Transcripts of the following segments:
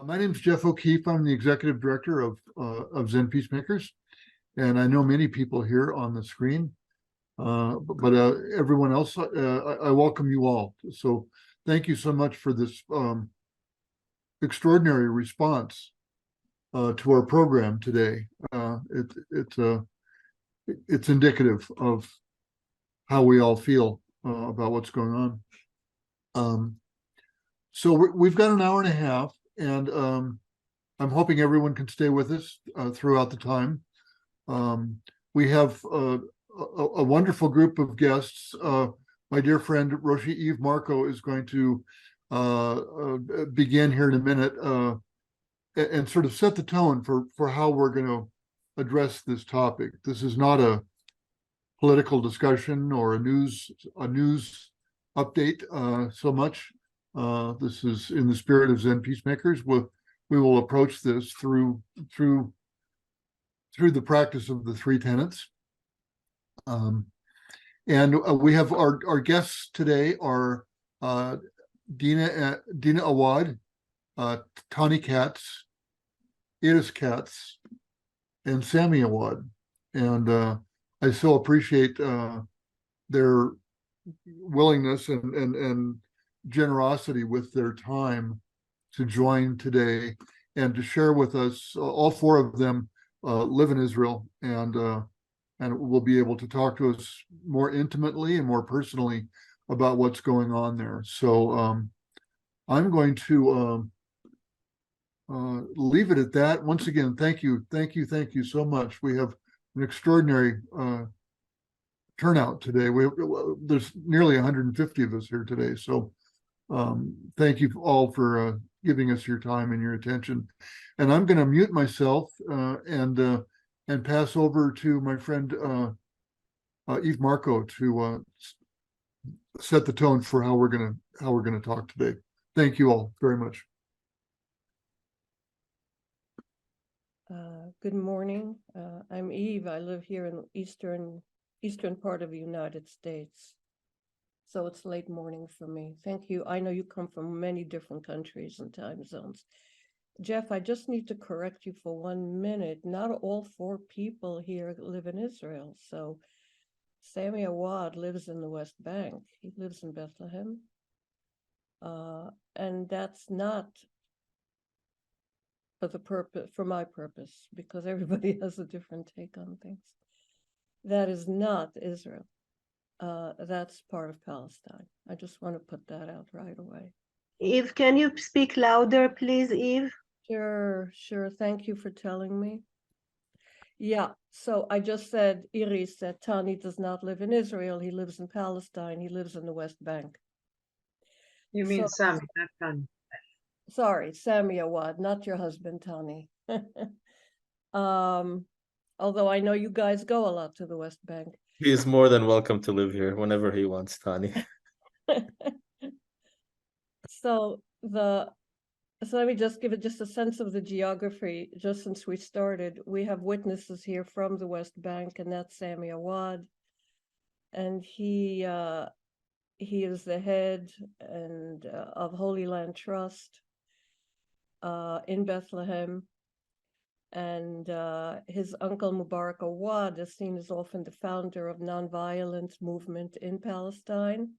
My name is Jeff O'Keefe. I'm the executive director of Zen Peacemakers, and I know many people here on the screen, but everyone else, I welcome you all. So thank you so much for this extraordinary response to our program today. It's indicative of how we all feel about what's going on. So we've got an hour and a half, and I'm hoping everyone can stay with us throughout the time. We have a wonderful group of guests. My dear friend Roshi Eve Marco is going to begin here in a minute and sort of set the tone for how we're going to address this topic. This is not a political discussion or a news update so much. This is in the spirit of Zen Peacemakers. We will approach this through the practice of the three tenets. And we have our guests today are Dina Awad, Tani Katz, Iris Katz, and Sammy Awad. And I so appreciate their willingness and generosity with their time to join today and to share with us. All four of them live in Israel and will be able to talk to us more intimately and more personally about what's going on there. So I'm going to leave it at that. Once again, thank you so much. We have an extraordinary turnout today. There's nearly 150 of us here today. So thank you all for giving us your time and your attention. And I'm going to mute myself and pass over to my friend Eve Marco to set the tone for how we're going to talk today. Thank you all very much. Good morning. I'm Eve. I live here in eastern part of the United States. So it's late morning for me. Thank you. I know you come from many different countries and time zones. Jeff, I just need to correct you for 1 minute. Not all four people here live in Israel. So Sammy Awad lives in the West Bank. He lives in Bethlehem. And that's not for my purpose, because everybody has a different take on things. That is not Israel. That's part of Palestine. I just want to put that out right away. Eve, can you speak louder, please, Eve? Sure. Thank you for telling me. Yeah, so I just said, Iris, that Tani does not live in Israel. He lives in Palestine. He lives in the West Bank. You mean Sammy, not Tani. Sorry, Sammy Awad, not your husband, Tani. Although I know you guys go a lot to the West Bank. He is more than welcome to live here whenever he wants, Tani. So let me just give it just a sense of the geography. Just since we started, we have witnesses here from the West Bank, and that's Sammy Awad, and he is the head of Holy Land Trust in Bethlehem. And his uncle Mubarak Awad is seen as often the founder of nonviolent movement in Palestine.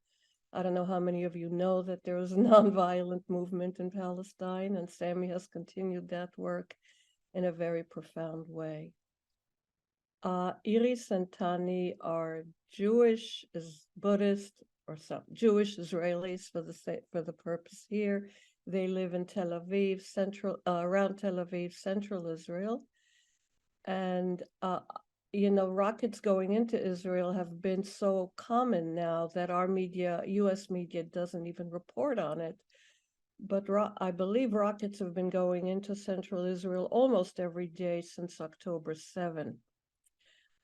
I don't know how many of you know that there is a nonviolent movement in Palestine, and Sammy has continued that work in a very profound way. Iris and Tani are Jewish, Buddhist, or some Jewish Israelis for the purpose here. They live in Tel Aviv, around Tel Aviv, central Israel. And, rockets going into Israel have been so common now that our media, US media, doesn't even report on it. But I believe rockets have been going into central Israel almost every day since October 7.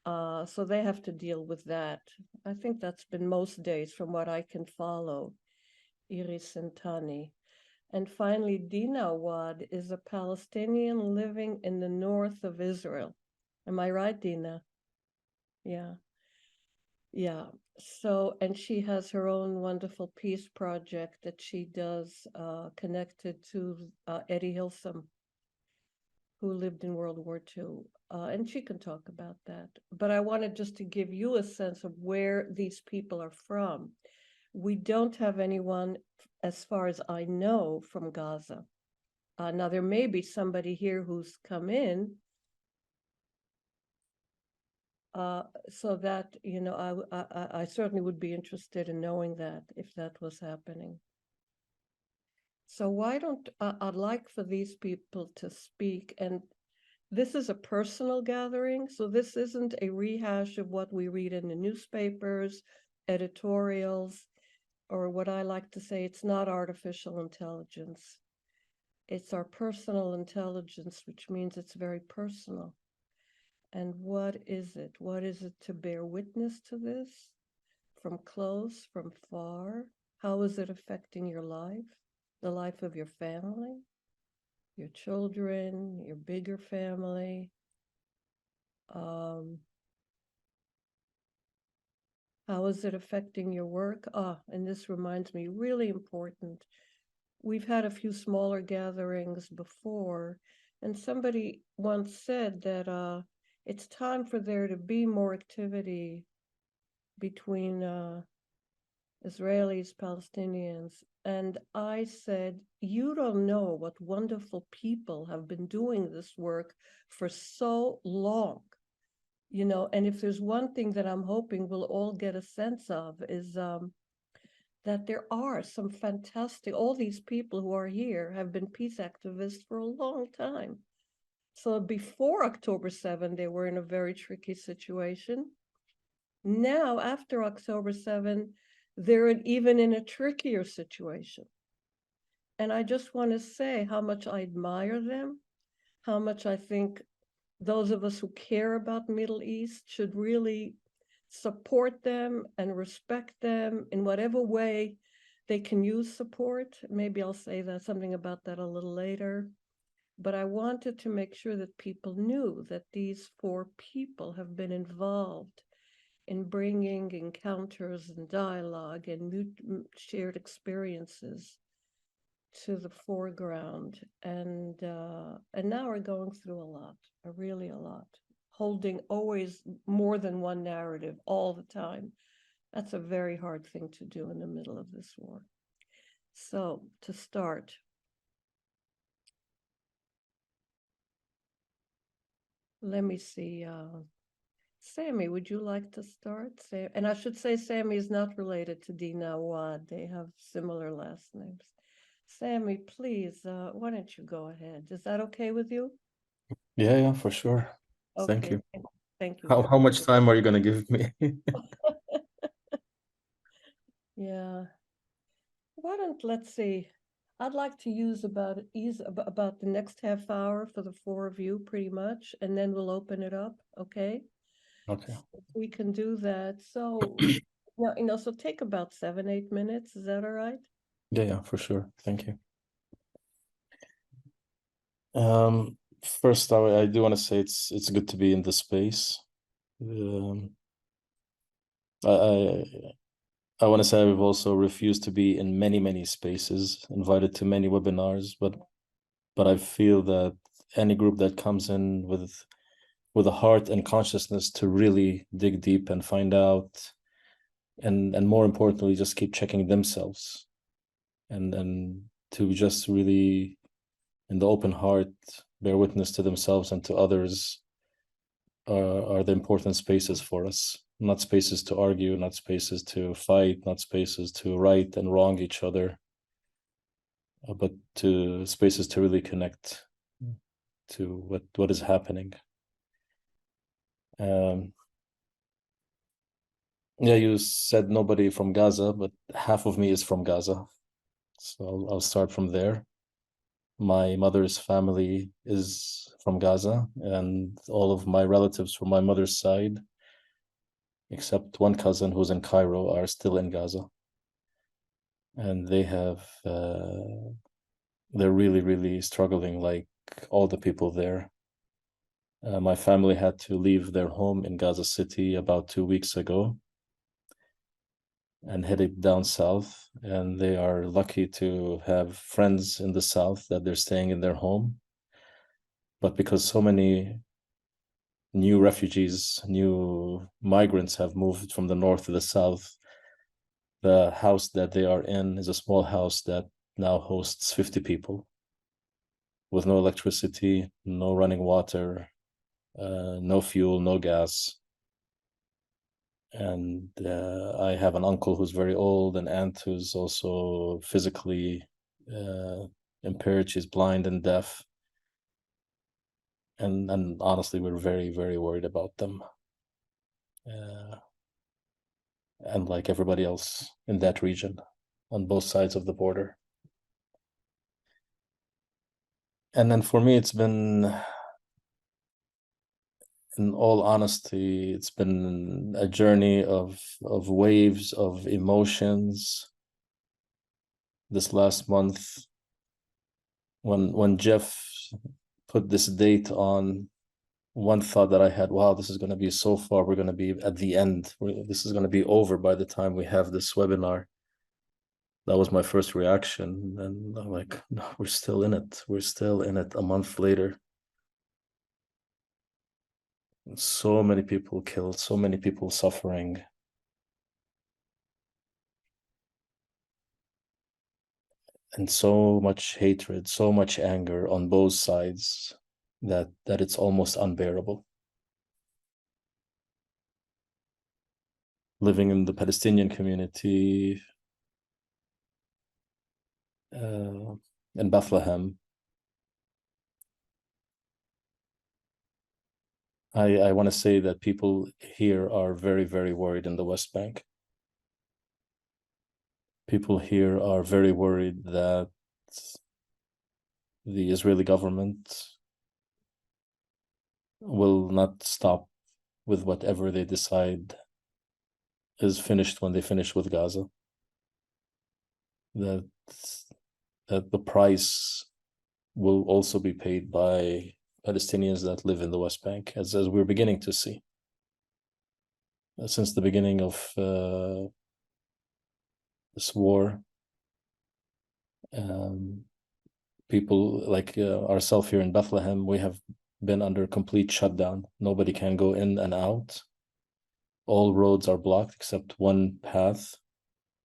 So they have to deal with that. I think that's been most days from what I can follow, Iris and Tani. And finally, Dina Awad is a Palestinian living in the north of Israel. Am I right, Dina? Yeah. Yeah. So, and she has her own wonderful peace project that she does, connected to Eddie Hilsum, who lived in World War II. And she can talk about that. But I wanted just to give you a sense of where these people are from. We don't have anyone, as far as I know, from Gaza. Now, there may be somebody here who's come in, so that, you know, I certainly would be interested in knowing that if that was happening. So why don't, I'd like for these people to speak, and this is a personal gathering, so this isn't a rehash of what we read in the newspapers, editorials, or what I like to say, it's not artificial intelligence. It's our personal intelligence, which means it's very personal. And what is it? What is it to bear witness to this? From close, from far? How is it affecting your life? The life of your family, your children, your bigger family? How is it affecting your work? And this reminds me, really important. We've had a few smaller gatherings before, and somebody once said that it's time for there to be more activity between Israelis, Palestinians. And I said, you don't know what wonderful people have been doing this work for so long. You know, and if there's one thing that I'm hoping we'll all get a sense of is that there are some fantastic, all these people who are here have been peace activists for a long time. So before October 7, they were in a very tricky situation. Now, after October 7, they're even in a trickier situation. And I just want to say how much I admire them, how much I think those of us who care about Middle East should really support them and respect them in whatever way they can use support. Maybe I'll say that something about that a little later. But I wanted to make sure that people knew that these four people have been involved in bringing encounters and dialogue and shared experiences to the foreground. And now we're going through a lot, really a lot, holding always more than one narrative all the time. That's a very hard thing to do in the middle of this war. So to start, let me see. Sammy, would you like to start? And I should say Sammy is not related to Dina Awad. They have similar last names. Sammy, please, why don't you go ahead? Is that okay with you? Yeah, for sure. Thank Okay, you. thank you How very much much. time are you gonna give me? Yeah. Why don't, let's see. I'd like to use about the next half hour for the four of you, pretty much, and then we'll open it up, okay? Okay. So we can do that. So, so take about 7-8 minutes. Is that all right? Yeah, for sure. Thank you. First, I do want to say it's good to be in this space. I I want to say I've also refused to be in many spaces, invited to many webinars, but I feel that any group that comes in with a heart and consciousness to really dig deep and find out, and more importantly, just keep checking themselves, and to just really, in the open heart, bear witness to themselves and to others, are the important spaces for us. Not spaces to argue, not spaces to fight, not spaces to right and wrong each other, but to spaces to really connect to what is happening. Yeah, you said nobody from Gaza, but half of me is from Gaza. So I'll start from there. My mother's family is from Gaza, and all of my relatives from my mother's side, except one cousin who's in Cairo, are still in Gaza. And they're really struggling, like all the people there. My family had to leave their home in Gaza City about 2 weeks ago and headed down south, and they are lucky to have friends in the south that they're staying in their home. But because so many new refugees, new migrants have moved from the north to the south, the house that they are in is a small house that now hosts 50 people with no electricity, no running water, no fuel, no gas. And I have an uncle who's very old, an aunt who's also physically impaired. She's blind and deaf. And honestly, we're very, very worried about them. And like everybody else in that region, on both sides of the border. And then for me, it's been, in all honesty, it's been a journey of waves of emotions. This last month, when Jeff put this date on, one thought that I had, wow, this is going to be so far, we're going to be at the end. This is going to be over by the time we have this webinar. That was my first reaction. And I'm like, no, we're still in it. We're still in it a month later. So many people killed, so many people suffering. And so much hatred, so much anger on both sides that it's almost unbearable. Living in the Palestinian community in Bethlehem, I want to say that people here are very, very worried in the West Bank. People here are very worried that the Israeli government will not stop with whatever they decide is finished when they finish with Gaza. That the price will also be paid by Palestinians that live in the West Bank, as we're beginning to see. Since the beginning of this war, people like ourselves here in Bethlehem, we have been under complete shutdown. Nobody can go in and out. All roads are blocked except one path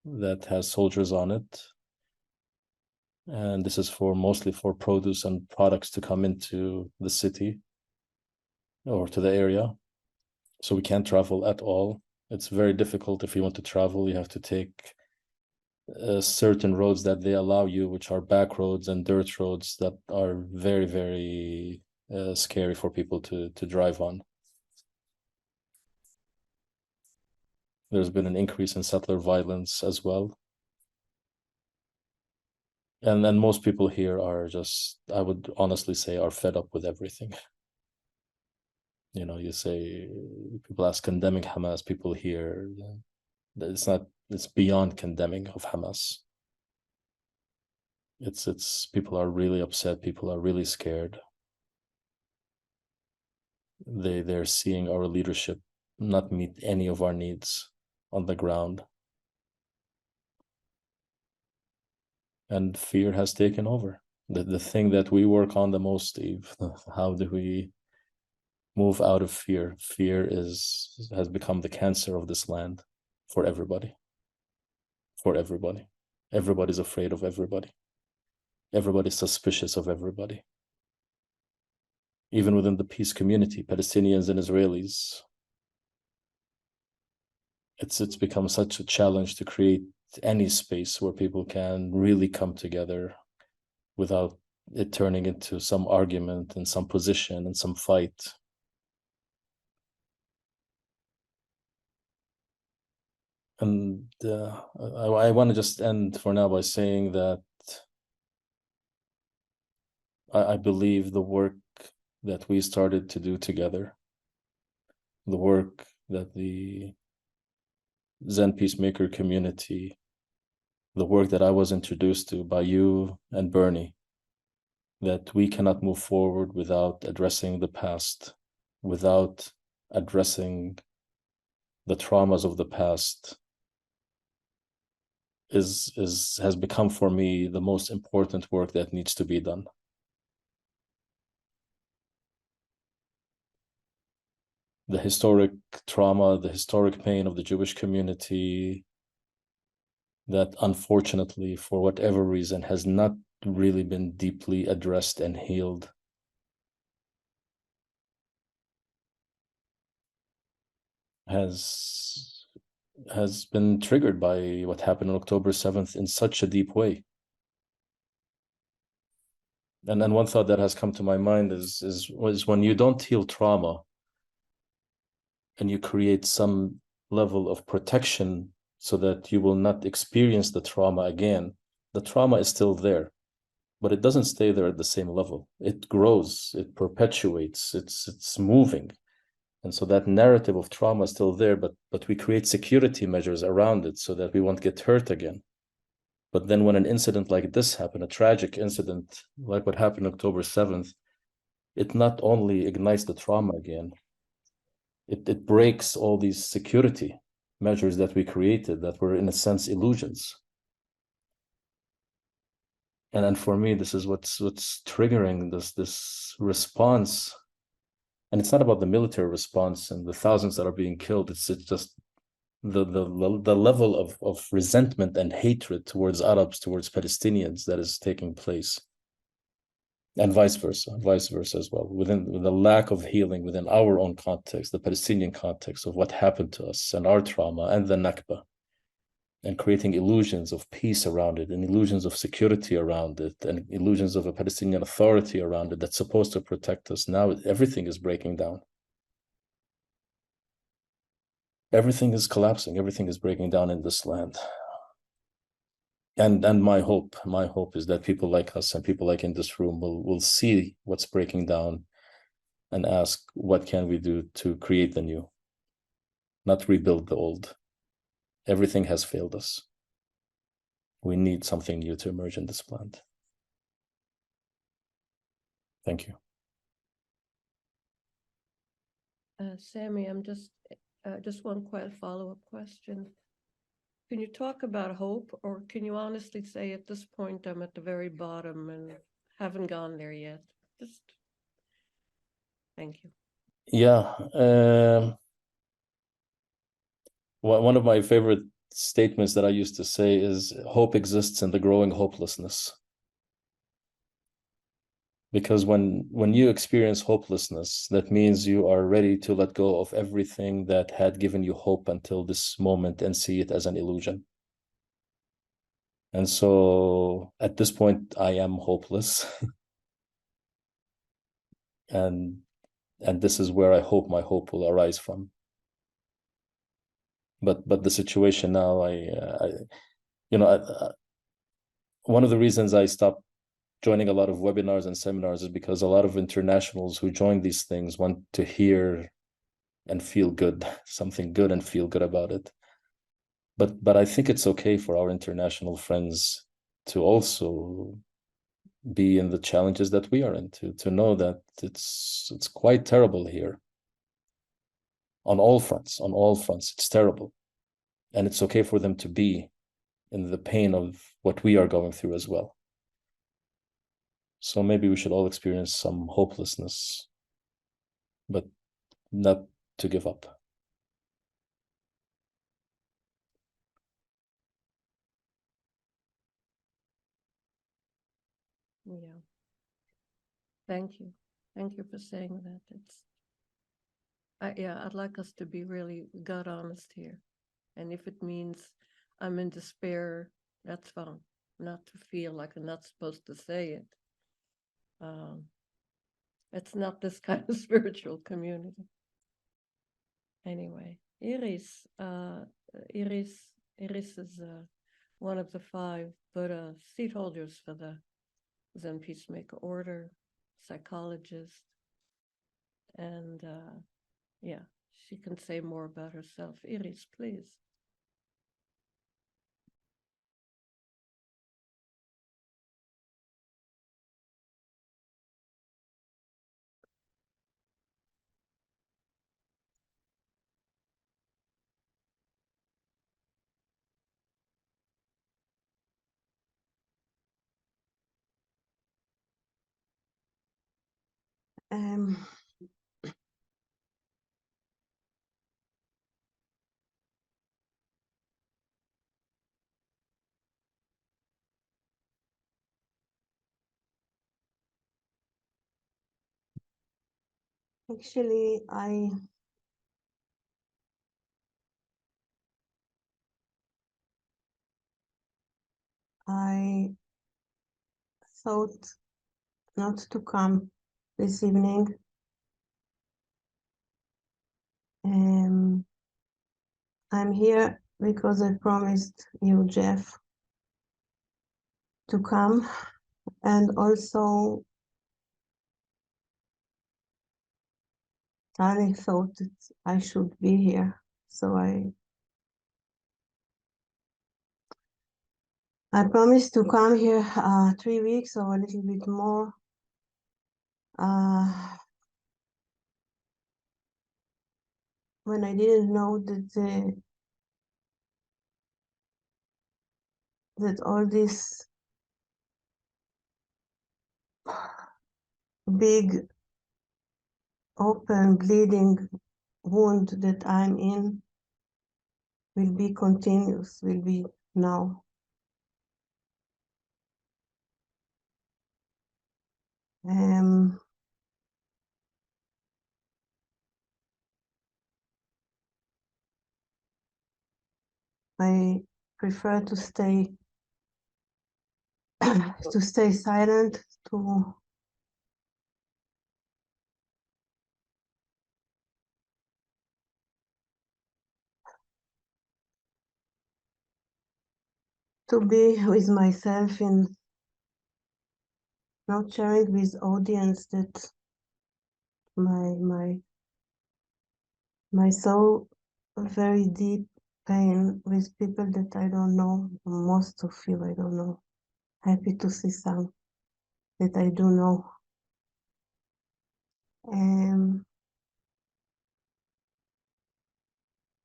that has soldiers on it. And this is mostly for produce and products to come into the city or to the area. So we can't travel at all. It's very difficult. If you want to travel, you have to take certain roads that they allow you, which are back roads and dirt roads that are very, very scary for people to drive on. There's been an increase in settler violence as well. And then most people here are just, I would honestly say, are fed up with everything. You know, you say, people ask condemning Hamas, people here, it's beyond condemning of Hamas. People are really upset, people are really scared. They're seeing our leadership not meet any of our needs on the ground. And fear has taken over. The thing that we work on the most, Steve, how do we move out of fear? Fear has become the cancer of this land for everybody. For everybody. Everybody's afraid of everybody. Everybody's suspicious of everybody. Even within the peace community, Palestinians and Israelis, it's become such a challenge to create any space where people can really come together without it turning into some argument and some position and some fight. And I want to just end for now by saying that I believe the work that we started to do together, the work that the Zen Peacemaker community, the work that I was introduced to by you and Bernie, that we cannot move forward without addressing the past, without addressing the traumas of the past, has become for me the most important work that needs to be done. The historic trauma, the historic pain of the Jewish community that unfortunately, for whatever reason, has not really been deeply addressed and healed. Has been triggered by what happened on October 7th in such a deep way. And then one thought that has come to my mind is when you don't heal trauma and you create some level of protection so that you will not experience the trauma again, the trauma is still there, but it doesn't stay there at the same level. It grows, it perpetuates, it's moving. And so that narrative of trauma is still there, but we create security measures around it so that we won't get hurt again. But then when an incident like this happened, a tragic incident like what happened October 7th, it not only ignites the trauma again, it breaks all these security measures that we created that were in a sense illusions. And for me, this is what's triggering this response. And it's not about the military response and the thousands that are being killed. It's just the level of resentment and hatred towards Arabs, towards Palestinians that is taking place. And vice versa as well. Within the lack of healing within our own context, the Palestinian context of what happened to us and our trauma and the Nakba, and creating illusions of peace around it and illusions of security around it and illusions of a Palestinian authority around it that's supposed to protect us. Now everything is breaking down. Everything is collapsing. Everything is breaking down in this land. And my hope is that people like us and people like in this room will see what's breaking down and ask, what can we do to create the new, not rebuild the old? Everything has failed us. We need something new to emerge in this plant. Thank you. Sammy, I'm just one quick follow-up question. Can you talk about hope, or can you honestly say at this point I'm at the very bottom and haven't gone there yet? Just thank you. Yeah. One of my favorite statements that I used to say is, hope exists in the growing hopelessness. Because when you experience hopelessness, that means you are ready to let go of everything that had given you hope until this moment and see it as an illusion. And so at this point, I am hopeless. and this is where I hope my hope will arise from. But the situation now, one of the reasons I stopped joining a lot of webinars and seminars is because a lot of internationals who join these things want to hear and feel good, something good, and feel good about it. But I think it's okay for our international friends to also be in the challenges that we are in, to know that it's quite terrible here. On all fronts, it's terrible. And it's okay for them to be in the pain of what we are going through as well. So maybe we should all experience some hopelessness, but not to give up. Yeah. Thank you. Thank you for saying that. I'd like us to be really God honest here. And if it means I'm in despair, that's fine. Not to feel like I'm not supposed to say it. It's not this kind of spiritual community. Anyway, Iris is one of the 5 Buddha seat holders for the Zen Peacemaker Order, psychologist, and yeah, she can say more about herself. Iris, please. Um, Actually, I thought not to come this evening. I'm here because I promised you, Jeff, to come, and also Tani thought that I should be here, so I promised to come here 3 weeks or a little bit more. When I didn't know that all this big open bleeding wound that I'm in will be continuous, will be now. I prefer to stay to stay silent, to be with myself in not sharing with audience that my so very deep pain with people that I don't know. Most of you I don't know. Happy to see some that I do know.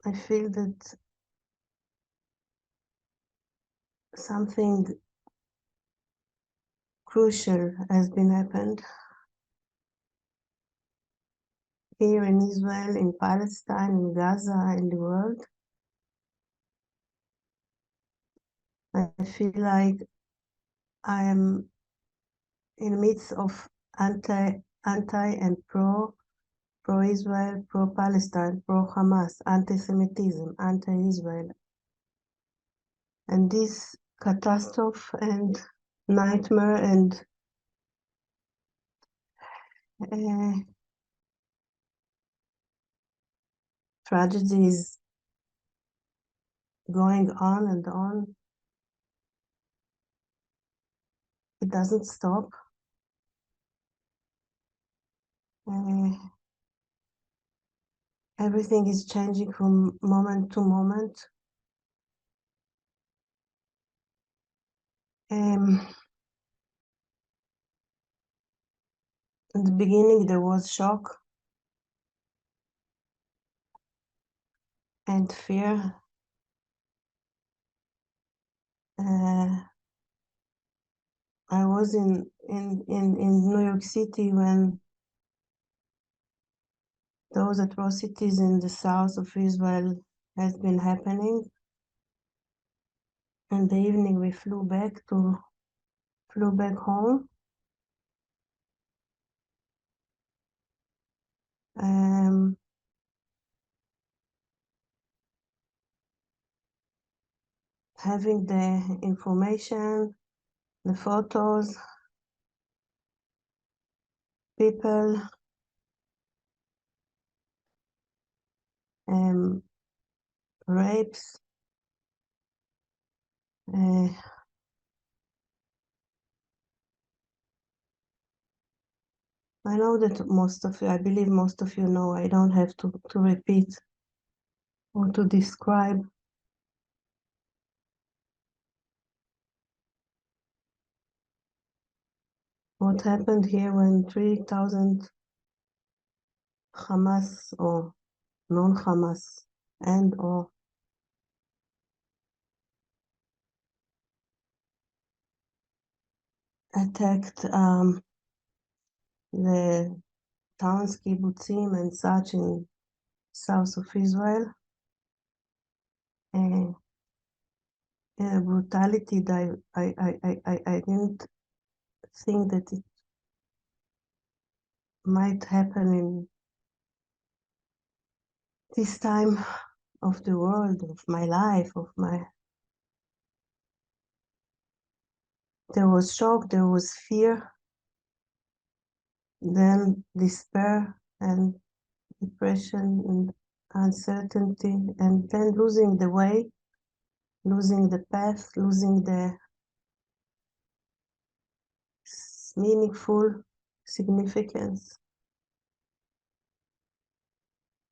I feel that something crucial has been happened here in Israel, in Palestine, in Gaza, in the world. I feel like I am in the midst of anti and pro-Israel, pro-Palestine, pro-Hamas, anti-Semitism, anti-Israel. And this catastrophe and nightmare and tragedy is going on and on. It doesn't stop. Everything is changing from moment to moment. In the beginning, there was shock and fear. I was in New York City when those atrocities in the south of Israel has been happening. In the evening, we flew back home. Having the information, the photos, people, rapes. I know that most of you, I believe most of you know, I don't have to repeat or to describe. What happened here when 3,000 Hamas or non-Hamas and or attacked the towns, kibbutzim and such in south of Israel. And brutality that I didn't think that it might happen in this time of the world, of my life, there was shock, there was fear, then despair and depression and uncertainty, and then losing the way, losing the path, losing the meaningful significance.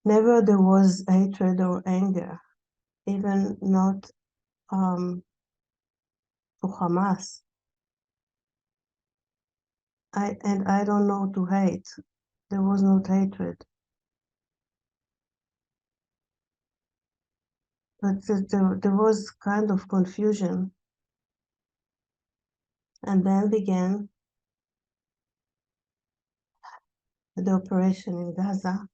Never there was hatred or anger, even not to Hamas. I don't know to hate. There was no hatred. But there was kind of confusion. And then began the operation in Gaza.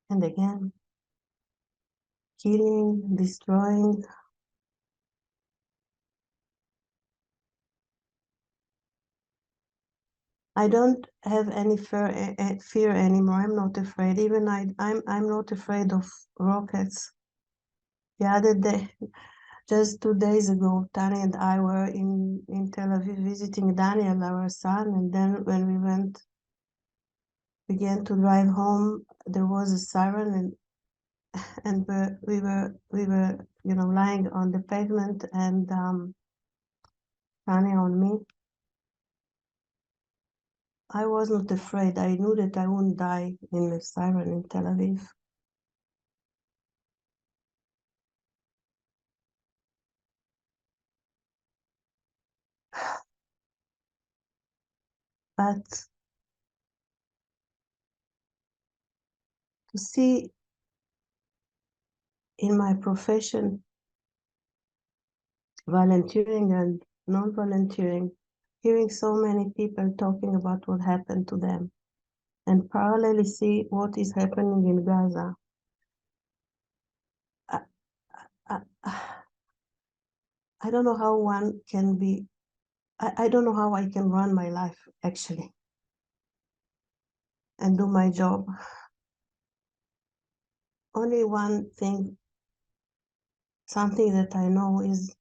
And again, killing, destroying. I don't have any fear anymore. I'm not afraid. Even I'm not afraid of rockets. The other day, just 2 days ago, Tani and I were in Tel Aviv visiting Daniel, our son, and then when we began to drive home, there was a siren, and we were lying on the pavement, and Tani on me. I wasn't afraid. I knew that I wouldn't die in the siren in Tel Aviv. But to see in my profession, volunteering and non-volunteering, hearing so many people talking about what happened to them, and parallelly see what is happening in Gaza. I don't know how one can be, I don't know how I can run my life actually and do my job. Only one thing, something that I know is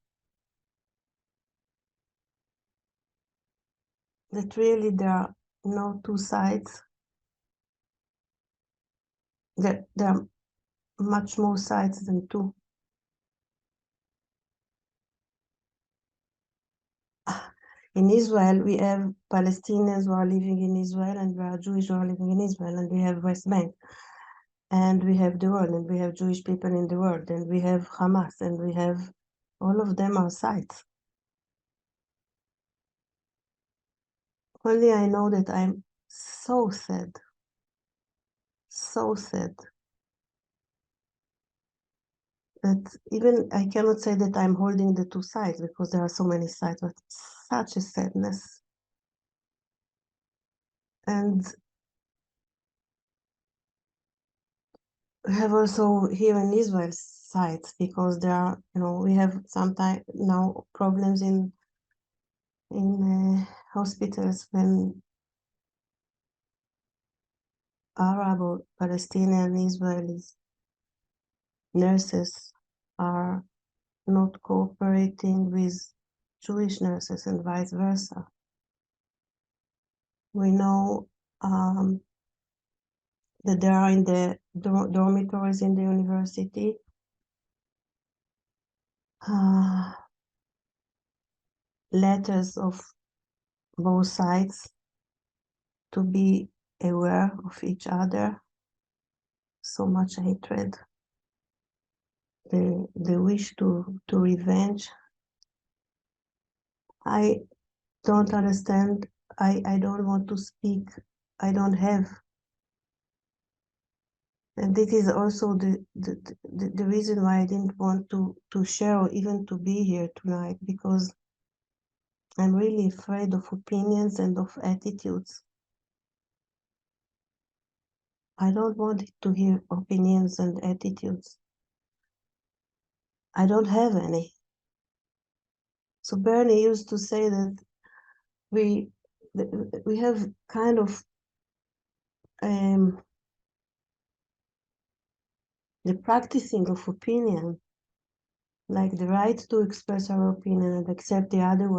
that really there are no two sides. There are much more sides than two. In Israel, we have Palestinians who are living in Israel, and there are Jewish who are living in Israel, and we have West Bank, and we have the world, and we have Jewish people in the world, and we have Hamas, and we have all of them are sides. Only I know that I'm so sad, that even I cannot say that I'm holding the two sides because there are so many sides, but such a sadness. And we have also here in Israel sides, because there are, we have sometimes now problems in hospitals when Arab or Palestinian Israelis nurses are not cooperating with Jewish nurses and vice versa. We know that there are in the dormitories in the university letters of both sides to be aware of each other. So much hatred, the wish to revenge. I don't understand. I don't want to speak. I don't have. And this is also the reason why I didn't want to share or even to be here tonight, because I'm really afraid of opinions and of attitudes. I don't want to hear opinions and attitudes. I don't have any. So Bernie used to say that we have kind of the practicing of opinion, like the right to express our opinion and accept the other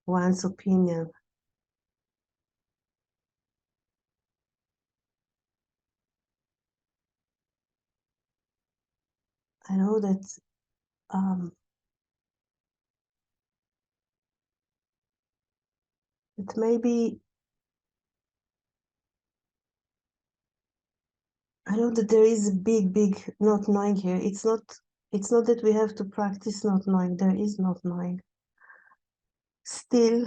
one's opinion. I know that it maybe, I know that there is a big not knowing here. It's not that we have to practice not knowing. There is not knowing. Still,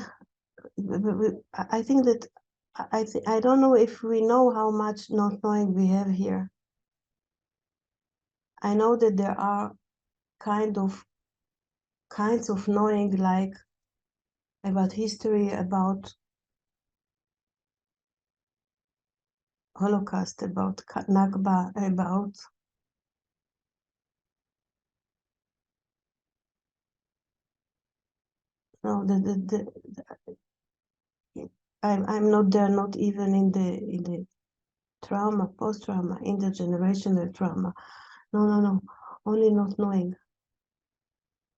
I think that I don't know if we know how much not knowing we have here. I know that there are kinds of knowing, like about history, about Holocaust, about Nakba, about no, I'm not there, not even in the trauma, post-trauma, intergenerational trauma. No, only not knowing.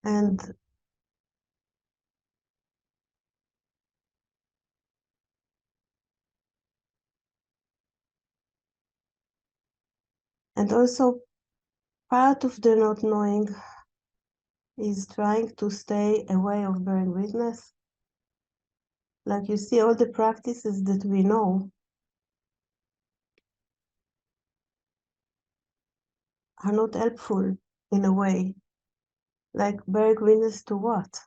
And also part of the not knowing is trying to stay away of bearing witness. Like you see, all the practices that we know are not helpful in a way. Like bearing witness to what?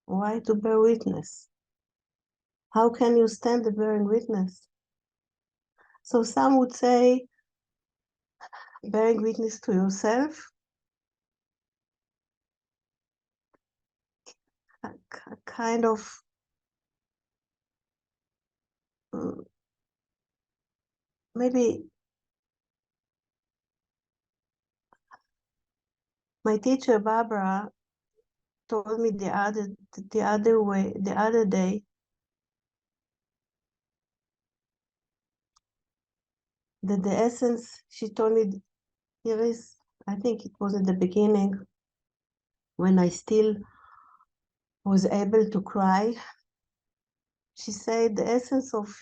Why to bear witness? How can you stand the bearing witness? So some would say bearing witness to yourself, kind of maybe my teacher Barbara told me the other day that the essence, she told me, here is, I think it was at the beginning when I still was able to cry. She said the essence of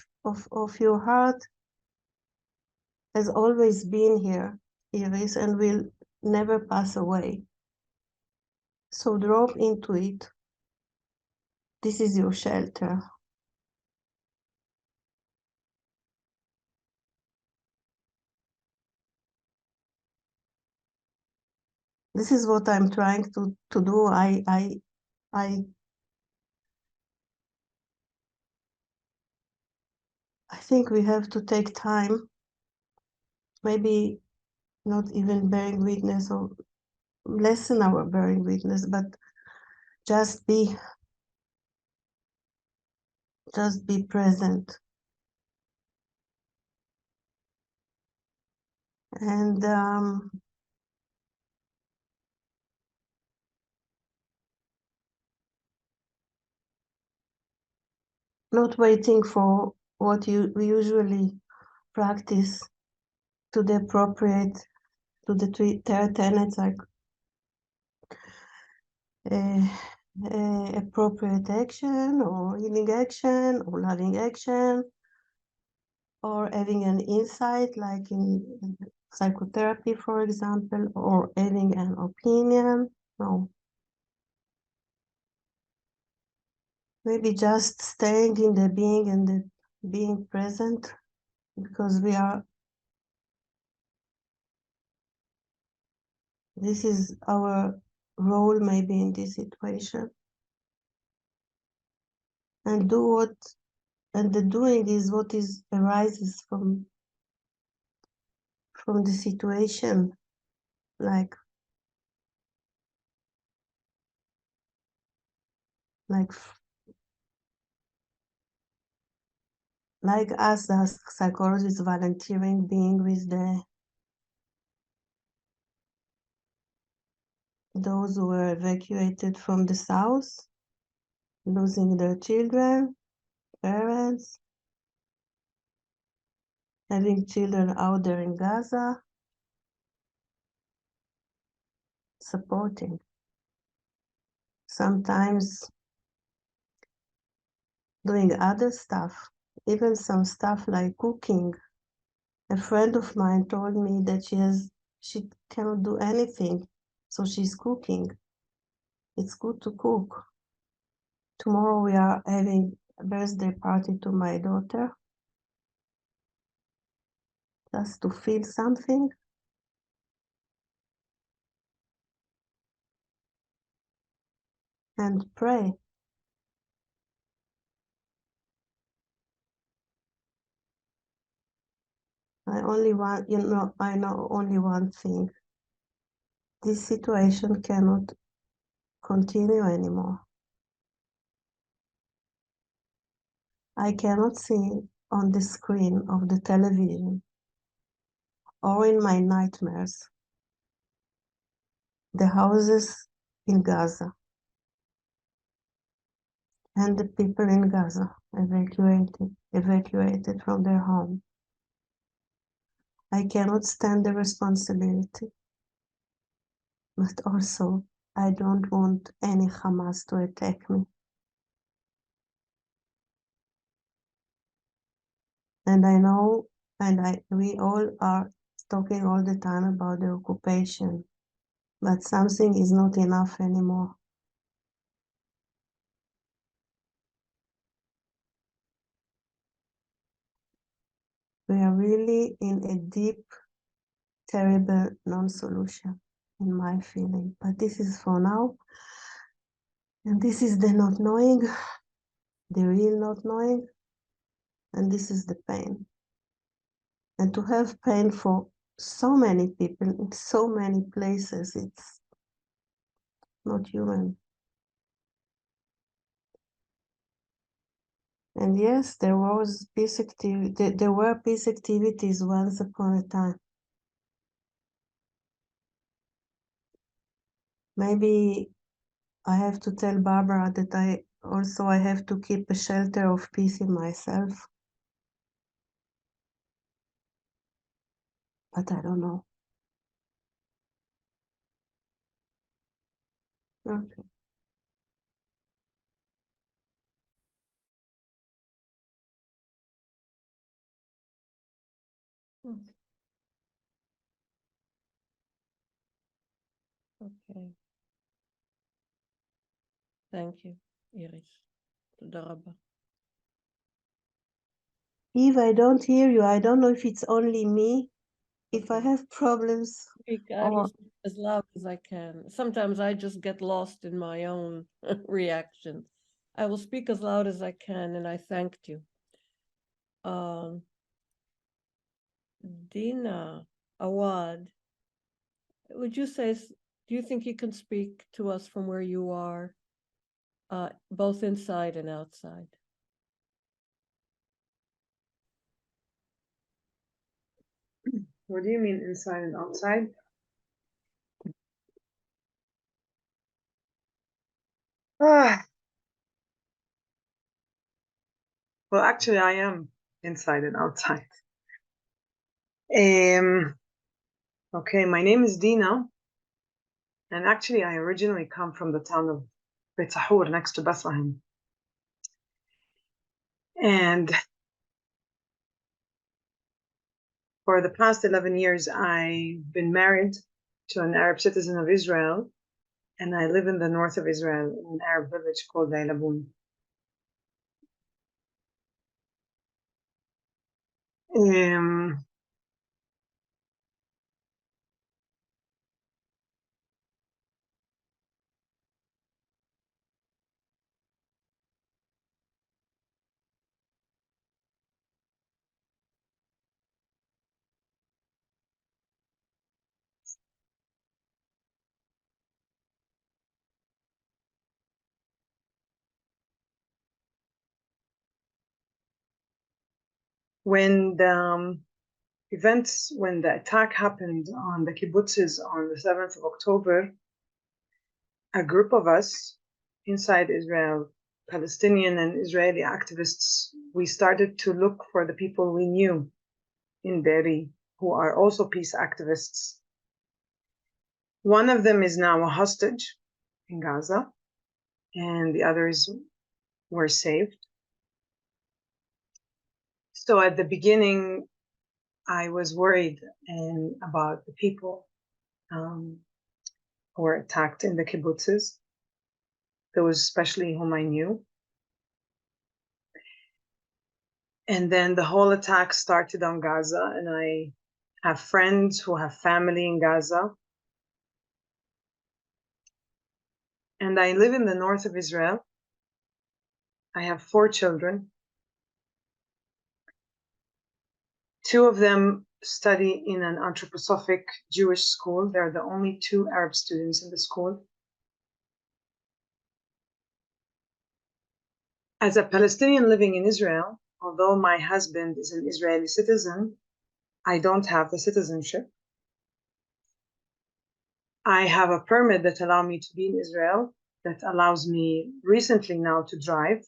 your heart has always been here, Iris, and will never pass away. So drop into it. This is your shelter. This is what I'm trying to do. I think we have to take time, maybe not even bearing witness or lessen our bearing witness, but just be present. And not waiting for what we usually practice to the appropriate, to the tenets, like appropriate action or healing action or loving action, or having an insight like in psychotherapy, for example, or having an opinion. No. Maybe just staying in the being and the being present, because this is our role maybe in this situation. And the doing is what arises from the situation, like like us as psychologists volunteering, being with those who were evacuated from the south, losing their children, parents, having children out there in Gaza, supporting. Sometimes doing other stuff, even some stuff like cooking. A friend of mine told me that she cannot do anything, so she's cooking. It's good to cook. Tomorrow we are having a birthday party to my daughter, just to feel something. And pray. I know only one thing. This situation cannot continue anymore. I cannot see on the screen of the television or in my nightmares the houses in Gaza and the people in Gaza evacuated from their home. I cannot stand the responsibility, but also I don't want any Hamas to attack me. And I know, we all are talking all the time about the occupation, but something is not enough anymore. We are really in a deep, terrible non-solution, in my feeling. But this is for now. And this is the not knowing, the real not knowing. And this is the pain. And to have pain for so many people in so many places, it's not human. And yes, there were peace activities once upon a time. Maybe I have to tell Barbara that I have to keep a shelter of peace in myself. But I don't know. Okay. Okay. Thank you, Iris. תודה רבה. If I don't hear you, I don't know if it's only me, if I have problems. I will speak as loud as I can. Sometimes I just get lost in my own reaction. I will speak as loud as I can, and I thanked you. Dina Awad, would you say, do you think you can speak to us from where you are, both inside and outside? What do you mean inside and outside? Ah. Well, actually, I am inside and outside. Okay, my name is Dina, and actually, I originally come from the town of Beit Sahur next to Bethlehem. And for the past 11 years, I've been married to an Arab citizen of Israel, and I live in the north of Israel in an Arab village called Dailabun. When the when the attack happened on the kibbutzes on the 7th of October, a group of us inside Israel, Palestinian and Israeli activists, we started to look for the people we knew in Be'eri who are also peace activists. One of them is now a hostage in Gaza, and the others were saved. So at the beginning, I was worried about the people who were attacked in the kibbutzes, those especially whom I knew. And then the whole attack started on Gaza, and I have friends who have family in Gaza. And I live in the north of Israel. I have 4 children. 2 of them study in an anthroposophic Jewish school. They're the only 2 Arab students in the school. As a Palestinian living in Israel, although my husband is an Israeli citizen, I don't have the citizenship. I have a permit that allows me to be in Israel, that allows me recently now to drive.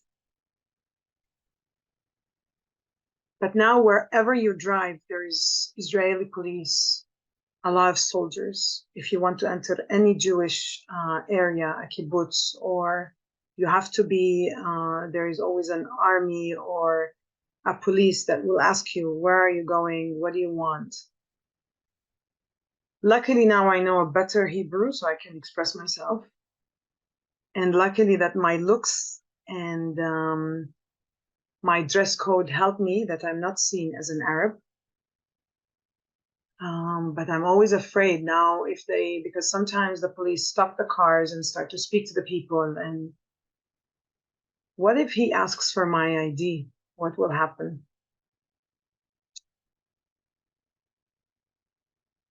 But now wherever you drive, there is Israeli police, a lot of soldiers. If you want to enter any Jewish area, a kibbutz, or you have to be, there is always an army or a police that will ask you, where are you going? What do you want? Luckily now I know a better Hebrew, so I can express myself. And luckily that my looks and my dress code helped me, that I'm not seen as an Arab. But I'm always afraid now because sometimes the police stop the cars and start to speak to the people. And what if he asks for my ID? What will happen?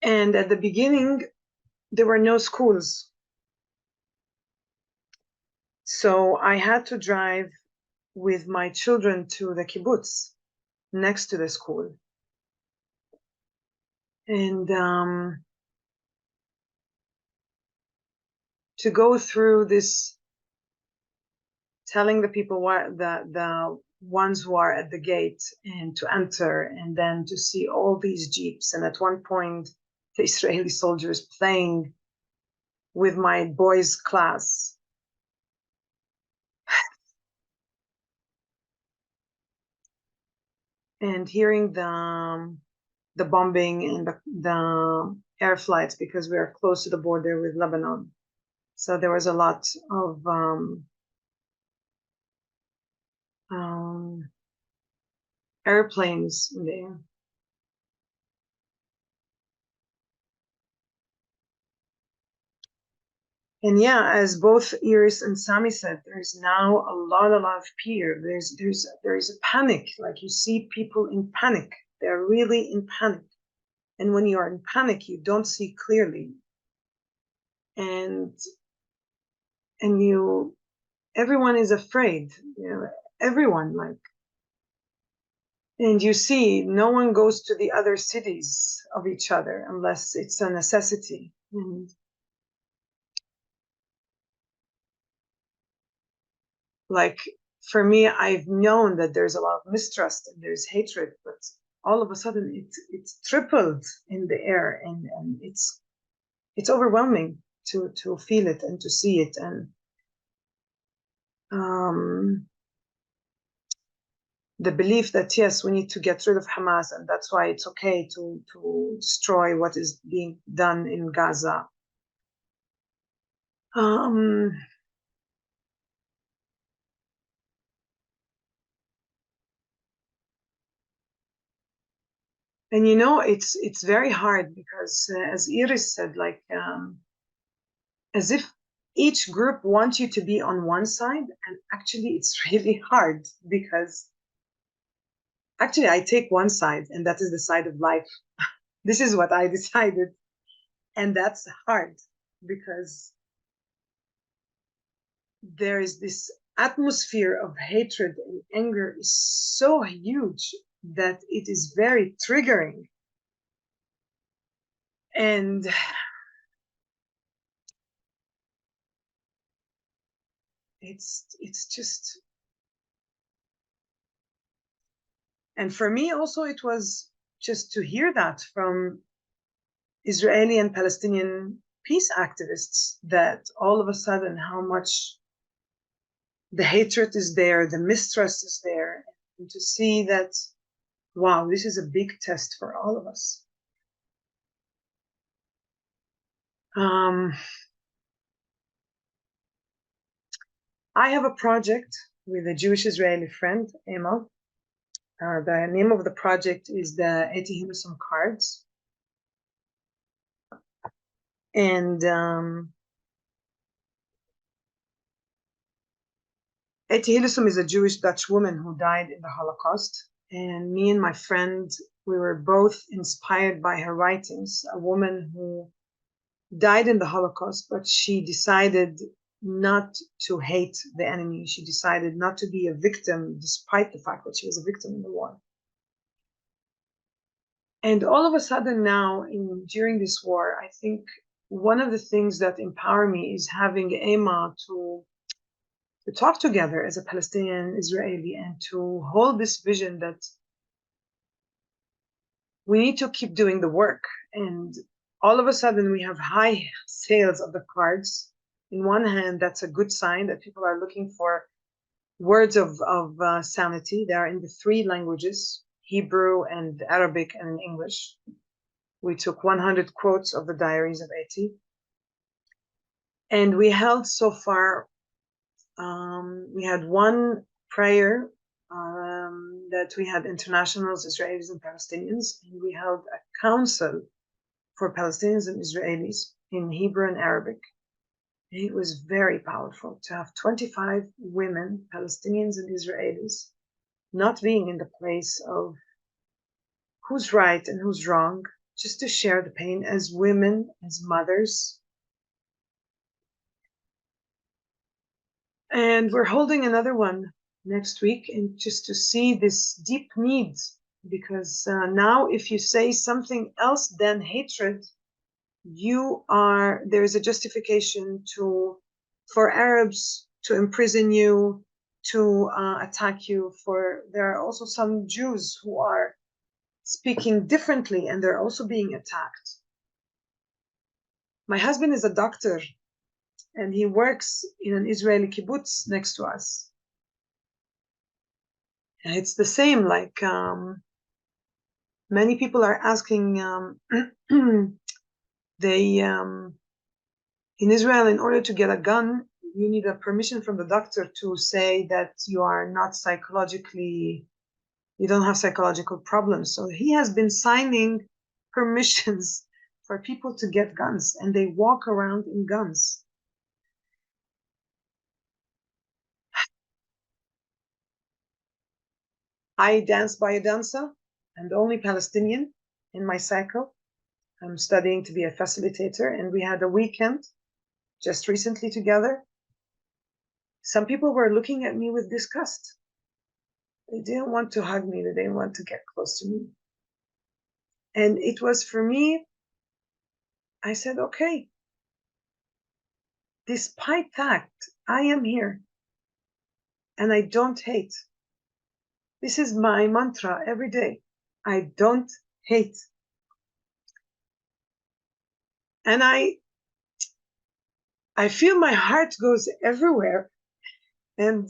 And at the beginning, there were no schools. So I had to drive with my children to the kibbutz next to the school. And to go through this, telling the people what the ones who are at the gate and to enter, and then to see all these jeeps. And at one point, the Israeli soldiers playing with my boys' class. And hearing the bombing and the air flights, because we are close to the border with Lebanon. So there was a lot of airplanes in the air. And yeah, as both Iris and Sami said, there's now a lot of fear. There's a panic. Like, you see people in panic. They're really in panic. And when you are in panic, you don't see clearly. And everyone is afraid. Everyone, like, and you see, no one goes to the other cities of each other unless it's a necessity. And like, for me, I've known that there's a lot of mistrust and there's hatred, but all of a sudden it's tripled in the air, and it's overwhelming to feel it and to see it. And the belief that, yes, we need to get rid of Hamas, and that's why it's okay to destroy what is being done in Gaza. And it's very hard because, as Iris said, like, as if each group wants you to be on one side, and actually it's really hard, because actually I take one side, and that is the side of life. This is what I decided, and that's hard because there is this atmosphere of hatred and anger is so huge that it is very triggering. And it's just, and for me also it was just to hear that from Israeli and Palestinian peace activists, that all of a sudden how much the hatred is there, the mistrust is there, and to see that, wow, this is a big test for all of us. I have a project with a Jewish Israeli friend, Emma. The name of the project is the Eti Hillesum cards. And Eti Hillesum is a Jewish Dutch woman who died in the Holocaust. And me and my friend, we were both inspired by her writings. A woman who died in the Holocaust, but she decided not to hate the enemy. She decided not to be a victim, despite the fact that she was a victim in the war. And all of a sudden now, during this war, I think one of the things that empower me is having Emma to talk together as a Palestinian and Israeli, and to hold this vision that we need to keep doing the work. And all of a sudden we have high sales of the cards. In one hand, that's a good sign that people are looking for words of sanity. They are in the 3 languages, Hebrew and Arabic and English. We took 100 quotes of the diaries of Eti. And we held so far, we had one prayer that we had internationals, Israelis and Palestinians, and we held a council for Palestinians and Israelis in Hebrew and Arabic. It was very powerful to have 25 women, Palestinians and Israelis, not being in the place of who's right and who's wrong, just to share the pain as women, as mothers. And we're holding another one next week, and just to see this deep need, because now if you say something else than hatred, there is a justification for Arabs to imprison you, to attack you. There are also some Jews who are speaking differently, and they're also being attacked. My husband is a doctor, and he works in an Israeli kibbutz next to us. And it's the same, like many people are asking, in Israel, in order to get a gun, you need a permission from the doctor to say that you are not you don't have psychological problems. So he has been signing permissions for people to get guns, and they walk around in guns. I dance biodanza. I'm the only Palestinian in my cycle. I'm studying to be a facilitator, and we had a weekend just recently together. Some people were looking at me with disgust. They didn't want to hug me. They didn't want to get close to me. And it was, for me, I said, okay, despite that, I am here and I don't hate. This is my mantra every day. I don't hate. And I feel my heart goes everywhere. And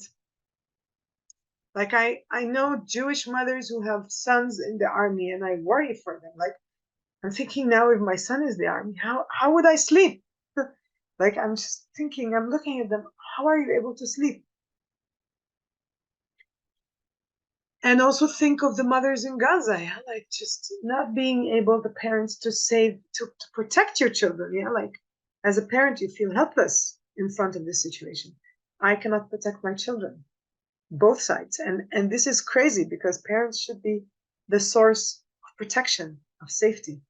like, I know Jewish mothers who have sons in the army, and I worry for them. Like, I'm thinking now, if my son is in the army, how would I sleep? Like, I'm just thinking, I'm looking at them, how are you able to sleep? And also think of the mothers in Gaza, yeah? Like, just not being able, the parents, to protect your children. Yeah, like, as a parent, you feel helpless in front of this situation. I cannot protect my children, both sides. And this is crazy, because parents should be the source of protection, of safety.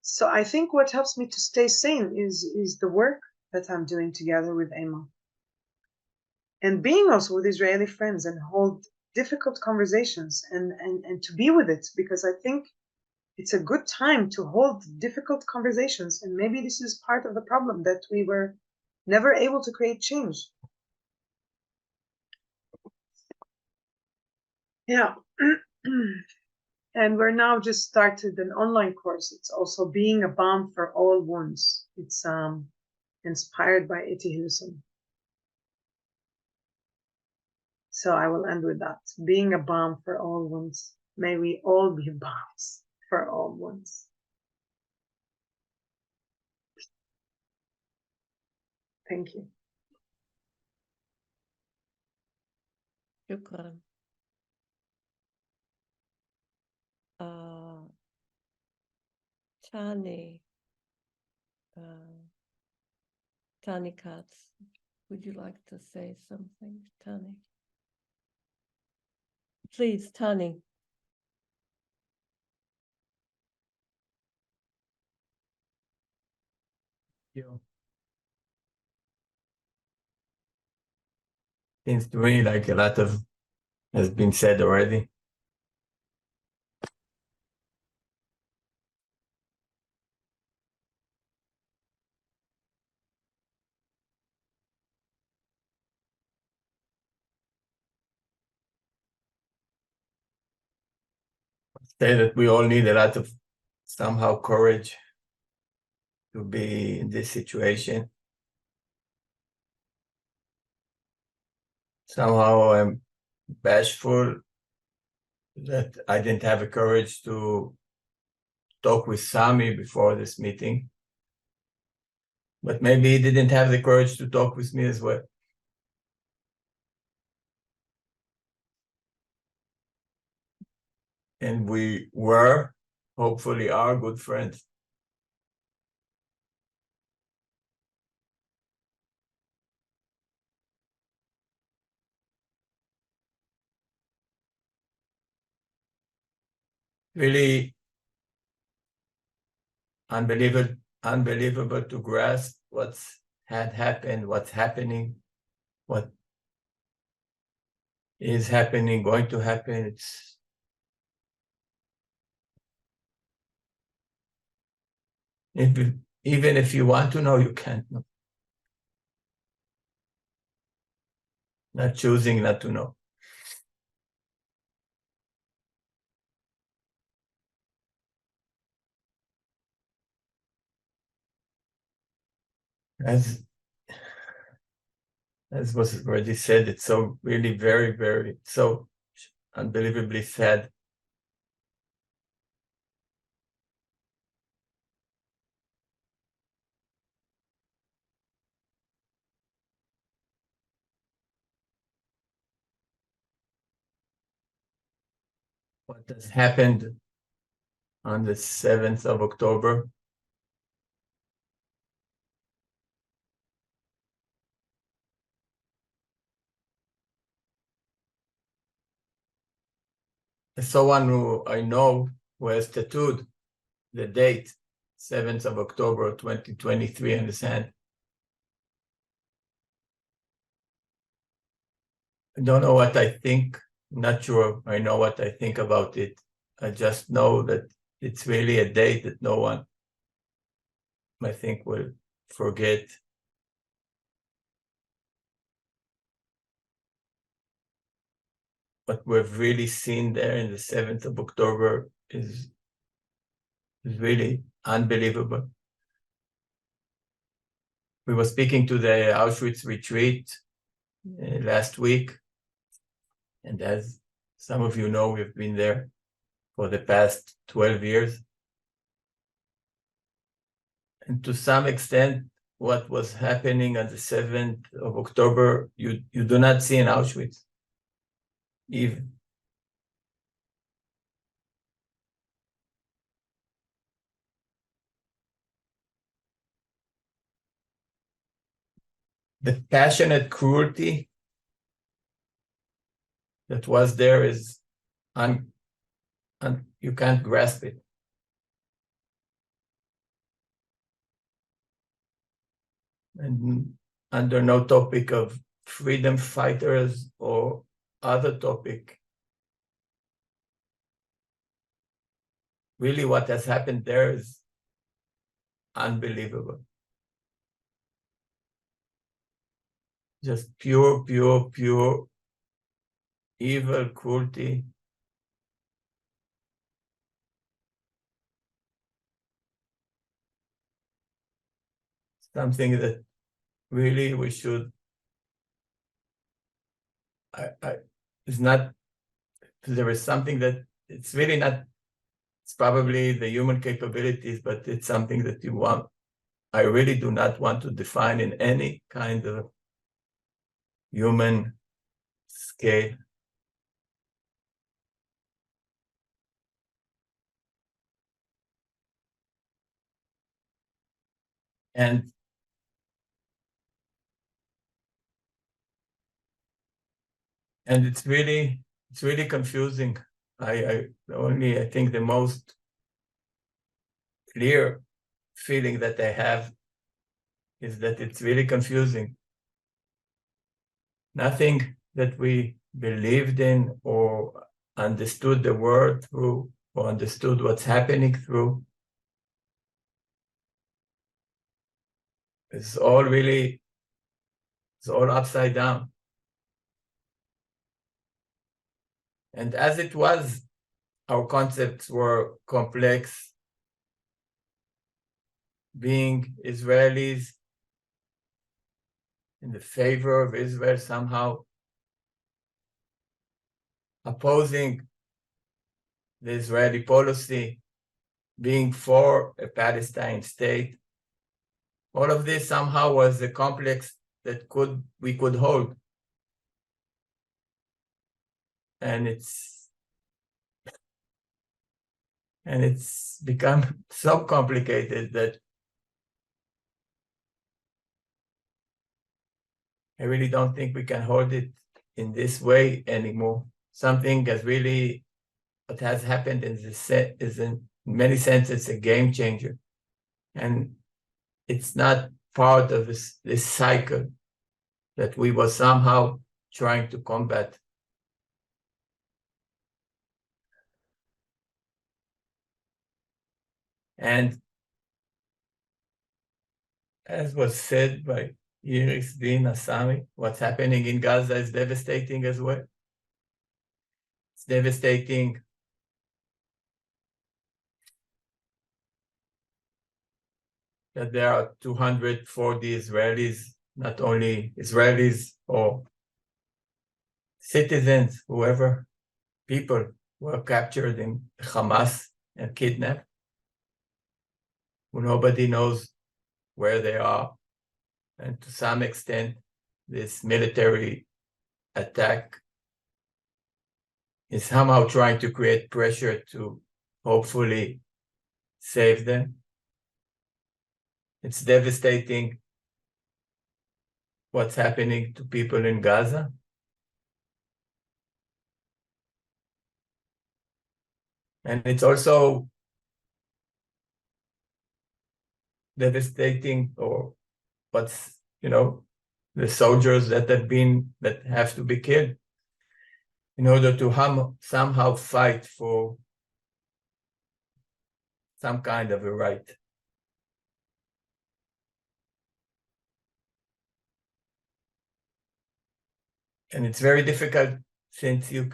So I think what helps me to stay sane is the work that I'm doing together with Emma. and being also with Israeli friends and hold difficult conversations and to be with it, because I think it's a good time to hold difficult conversations. And maybe this is part of the problem, that we were never able to create change. Yeah. And we're now just started an online course. It's also Being a Balm for All Wounds. It's inspired by Eti Hilson. So I will end with that. Being a balm for all wounds. May we all be balms for all wounds. Thank you. Shukran. Tani, Tani Katz, would you like to say something, Tani? Please, Tani. You. Seems to me like a lot of has been said already. Say that we all need a lot of somehow courage to be in this situation. Somehow I'm bashful that I didn't have the courage to talk with Sami before this meeting. But maybe he didn't have the courage to talk with me as well. And we were, hopefully, are good friends. Really unbelievable to grasp what's had happened, what's happening, what is happening, going to happen. It's even if you want to know, you can't know. Not choosing not to know. As was already said, it's so really very, so unbelievably sad. What has happened on the 7th of October. As someone who I know who has tattooed the date, 7th of October 2023 on his hand. I don't know what I think. I'm not sure I know what I think about it. I just know that it's really a date that no one, I think, will forget. What we've really seen there in the 7th of October is really unbelievable. We were speaking to the Auschwitz retreat last week. And as some of you know, we've been there for the past 12 years. And to some extent, what was happening on the 7th of October, you do not see in Auschwitz. Even the passionate cruelty that was there is you can't grasp it. And under no topic of freedom fighters or other topic. Really, what has happened there is unbelievable. Just pure evil, cruelty. Something that really we should, it's not, there is something that it's really not, it's probably the human capabilities, but it's something that you want. I really do not want to define in any kind of human scale. And it's really confusing. I think the most clear feeling that I have is that it's really confusing. Nothing that we believed in or understood the world through or understood what's happening through it's all upside down. And as it was, our concepts were complex. Being Israelis in the favor of Israel, somehow opposing the Israeli policy, being for a Palestine state. All of this somehow was a complex that we could hold. And it's become so complicated that I really don't think we can hold it in this way anymore. Something has really, what has happened is in many senses a game changer. And it's not part of this cycle that we were somehow trying to combat. And as was said by Iris Din Asami, what's happening in Gaza is devastating as well. It's devastating that there are 240 Israelis, not only Israelis or citizens, whoever, people were captured in Hamas and kidnapped, who nobody knows where they are. And to some extent, this military attack is somehow trying to create pressure to hopefully save them. It's devastating what's happening to people in Gaza. And it's also devastating, or what's, the soldiers that have to be killed in order to somehow fight for some kind of a right. And it's very difficult since you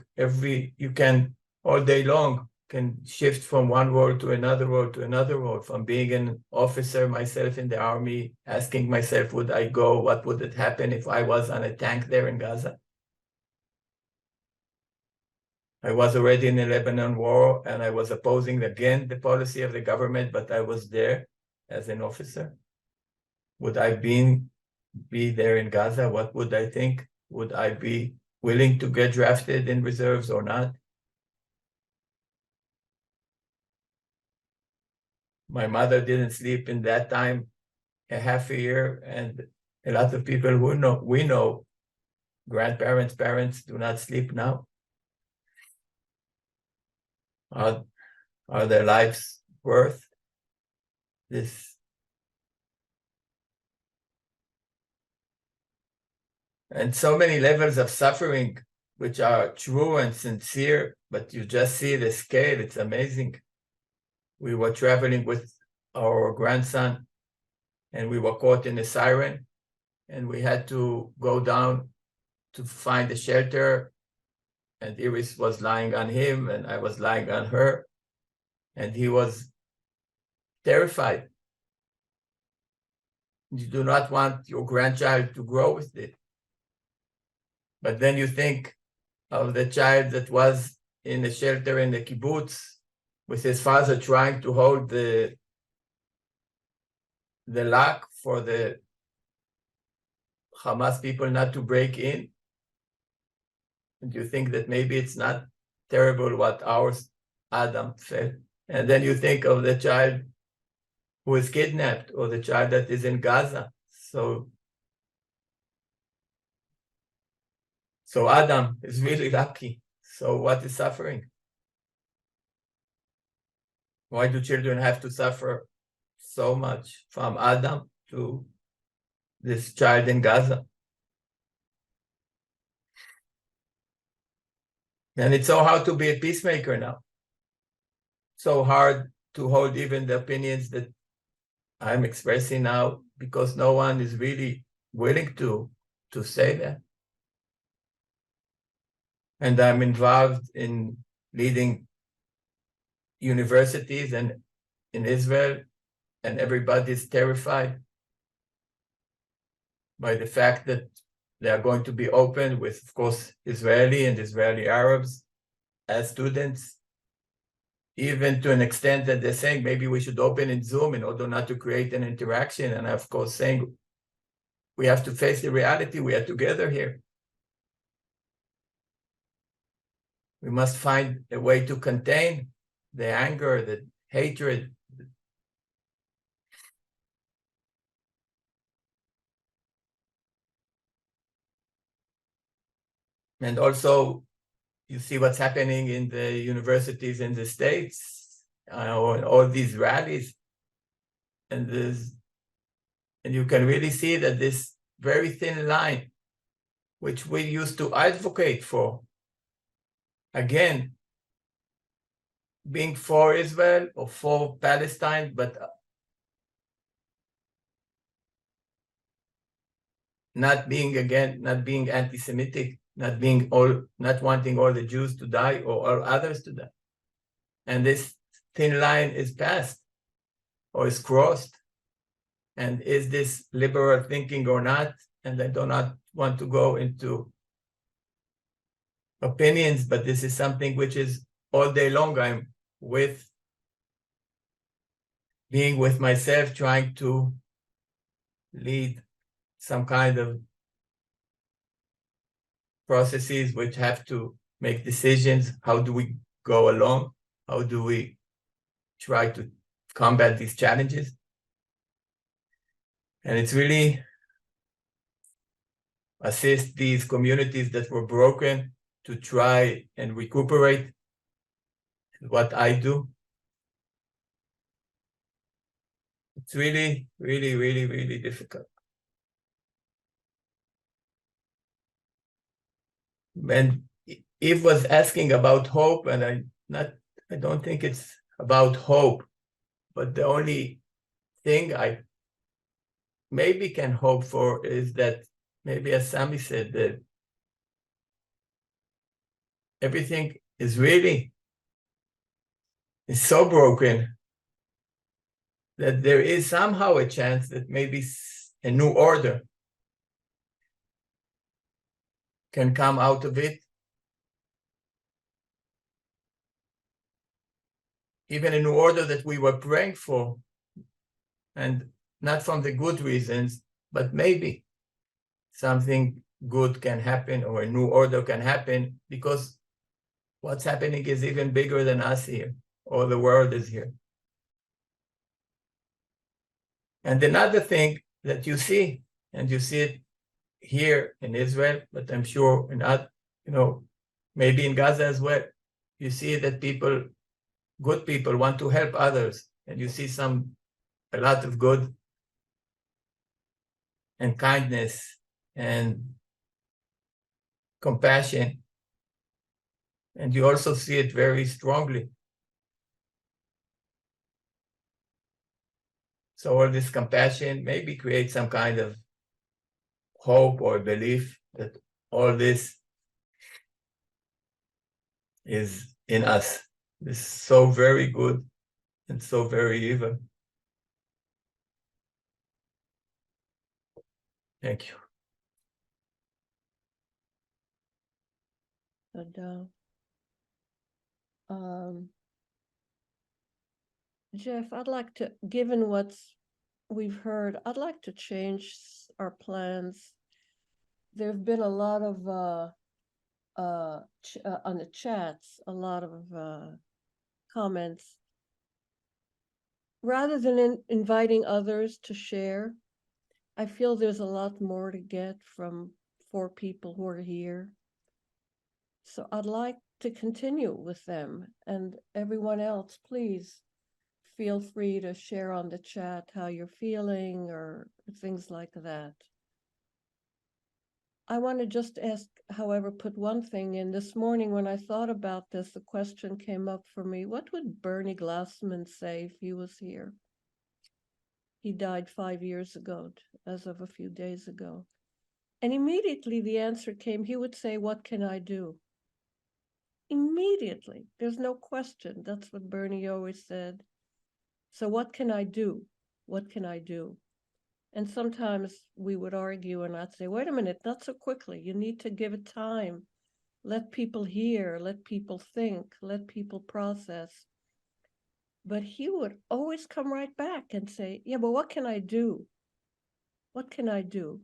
can all day long can shift from one world to another world to another world, from being an officer myself in the army, asking myself, would I go? What would it happen if I was on a tank there in Gaza? I was already in the Lebanon war and I was opposing again the policy of the government, but I was there as an officer. Would I be there in Gaza? What would I think? Would I be willing to get drafted in reserves or not? My mother didn't sleep in that time a half a year, and a lot of people we know, grandparents, parents, do not sleep now. Are their lives worth this? and so many levels of suffering, which are true and sincere, but you just see the scale. It's amazing. We were traveling with our grandson, and we were caught in a siren, and we had to go down to find a shelter. And Iris was lying on him, and I was lying on her, and he was terrified. You do not want your grandchild to grow with it. But then you think of the child that was in a shelter in the kibbutz with his father trying to hold the lock for the Hamas people not to break in. And you think that maybe it's not terrible what our Adam felt. And then you think of the child who is kidnapped or the child that is in Gaza. So Adam is really lucky. So what is suffering? Why do children have to suffer so much, from Adam to this child in Gaza? And it's so hard to be a peacemaker now. So hard to hold even the opinions that I'm expressing now, because no one is really willing to say that. And I'm involved in leading universities and in Israel, and everybody's terrified by the fact that they are going to be open with, of course, Israeli and Israeli Arabs as students, even to an extent that they're saying maybe we should open in Zoom in order not to create an interaction. And of course saying we have to face the reality, we are together here. We must find a way to contain the anger, the hatred. And also, you see what's happening in the universities in the States, all these rallies. And you can really see that this very thin line, which we used to advocate for, again, being for Israel or for Palestine, but not being anti-Semitic, not wanting all the Jews to die or all others to die. And this thin line is passed or is crossed. And is this liberal thinking or not? And I do not want to go into opinions, but this is something which is all day long I'm being with myself, trying to lead some kind of processes which have to make decisions. How do we go along? How do we try to combat these challenges? And it's really assist these communities that were broken to try and recuperate. What I do. It's really, really, really, really difficult. And Eve was asking about hope, and I don't think it's about hope, but the only thing I maybe can hope for is that maybe, as Sami said, that everything is so broken that there is somehow a chance that maybe a new order can come out of it. Even a new order that we were praying for, and not from the good reasons, but maybe something good can happen or a new order can happen, because what's happening is even bigger than us here, or the world is here. And another thing that you see, and you see it here in Israel, but I'm sure in other, maybe in Gaza as well, you see that good people want to help others, and you see a lot of good and kindness and compassion, and you also see it very strongly. So all this compassion maybe creates some kind of hope or belief that all this is in us. This is so very good and so very evil. Thank you. And, Jeff, I'd like to, given what's we've heard, I'd like to change our plans. There have been a lot of on the chats, a lot of comments. Rather than inviting others to share, I feel there's a lot more to get from 4 people who are here. So I'd like to continue with them, and everyone else, please feel free to share on the chat how you're feeling or things like that. I want to just ask, however, put one thing in. This morning when I thought about this, the question came up for me, what would Bernie Glassman say if he was here? He died 5 years ago, as of a few days ago. And immediately the answer came, he would say, what can I do? Immediately, there's no question. That's what Bernie always said. So what can I do? What can I do? And sometimes we would argue and I'd say, wait a minute, not so quickly. You need to give it time. Let people hear, let people think, let people process. But he would always come right back and say, yeah, but what can I do? What can I do?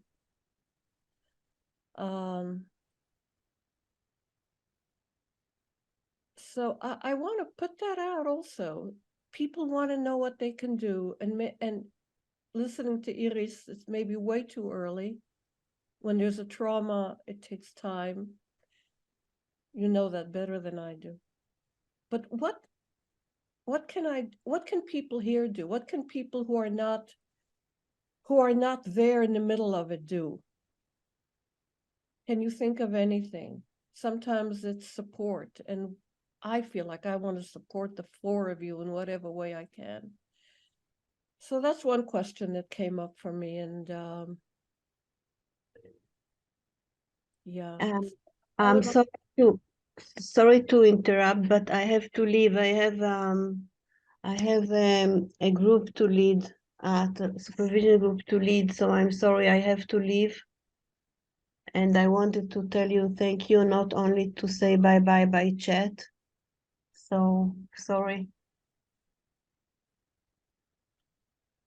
So I want to put that out also. People want to know what they can do, and listening to Iris, it's maybe way too early. When there's a trauma, it takes time. You know that better than I do. But what can people here do? What can people who are not there in the middle of it do? Can you think of anything? Sometimes it's support, and I feel like I want to support the 4 of you in whatever way I can. So that's one question that came up for me, and yeah. I'm sorry to interrupt, but I have to leave. I have a group to lead, a supervision group to lead, so I'm sorry I have to leave. And I wanted to tell you thank you, not only to say bye-bye by chat. So sorry.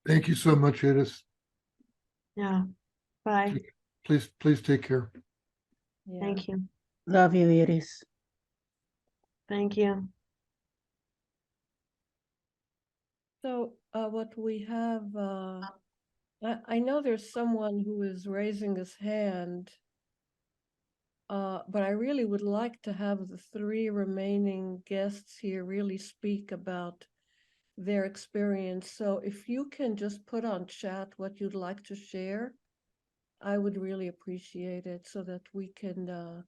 Thank you so much, Edith. Yeah, bye. Please take care. Yeah. Thank you. Love you, Iris. Thank you. So what we have, I know there's someone who is raising his hand, but I really would like to have the 3 remaining guests here really speak about their experience. So if you can just put on chat what you'd like to share, I would really appreciate it so that we can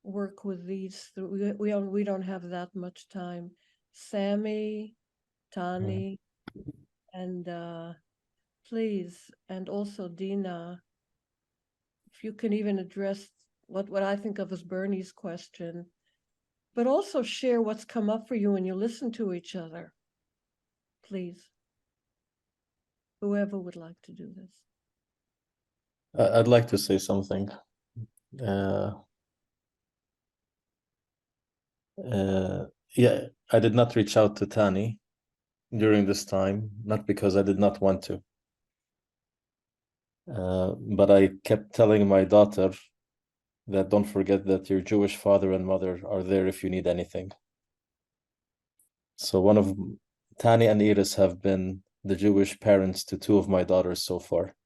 work with these. We don't have that much time. Sammy, Tani, and please, and also Dina, if you can even address what I think of as Bernie's question, but also share what's come up for you when you listen to each other. Please. Whoever would like to do this. I'd like to say something. Yeah, I did not reach out to Tani during this time, not because I did not want to. But I kept telling my daughter that don't forget that your Jewish father and mother are there if you need anything. So Tani and Iris have been the Jewish parents to 2 of my daughters so far.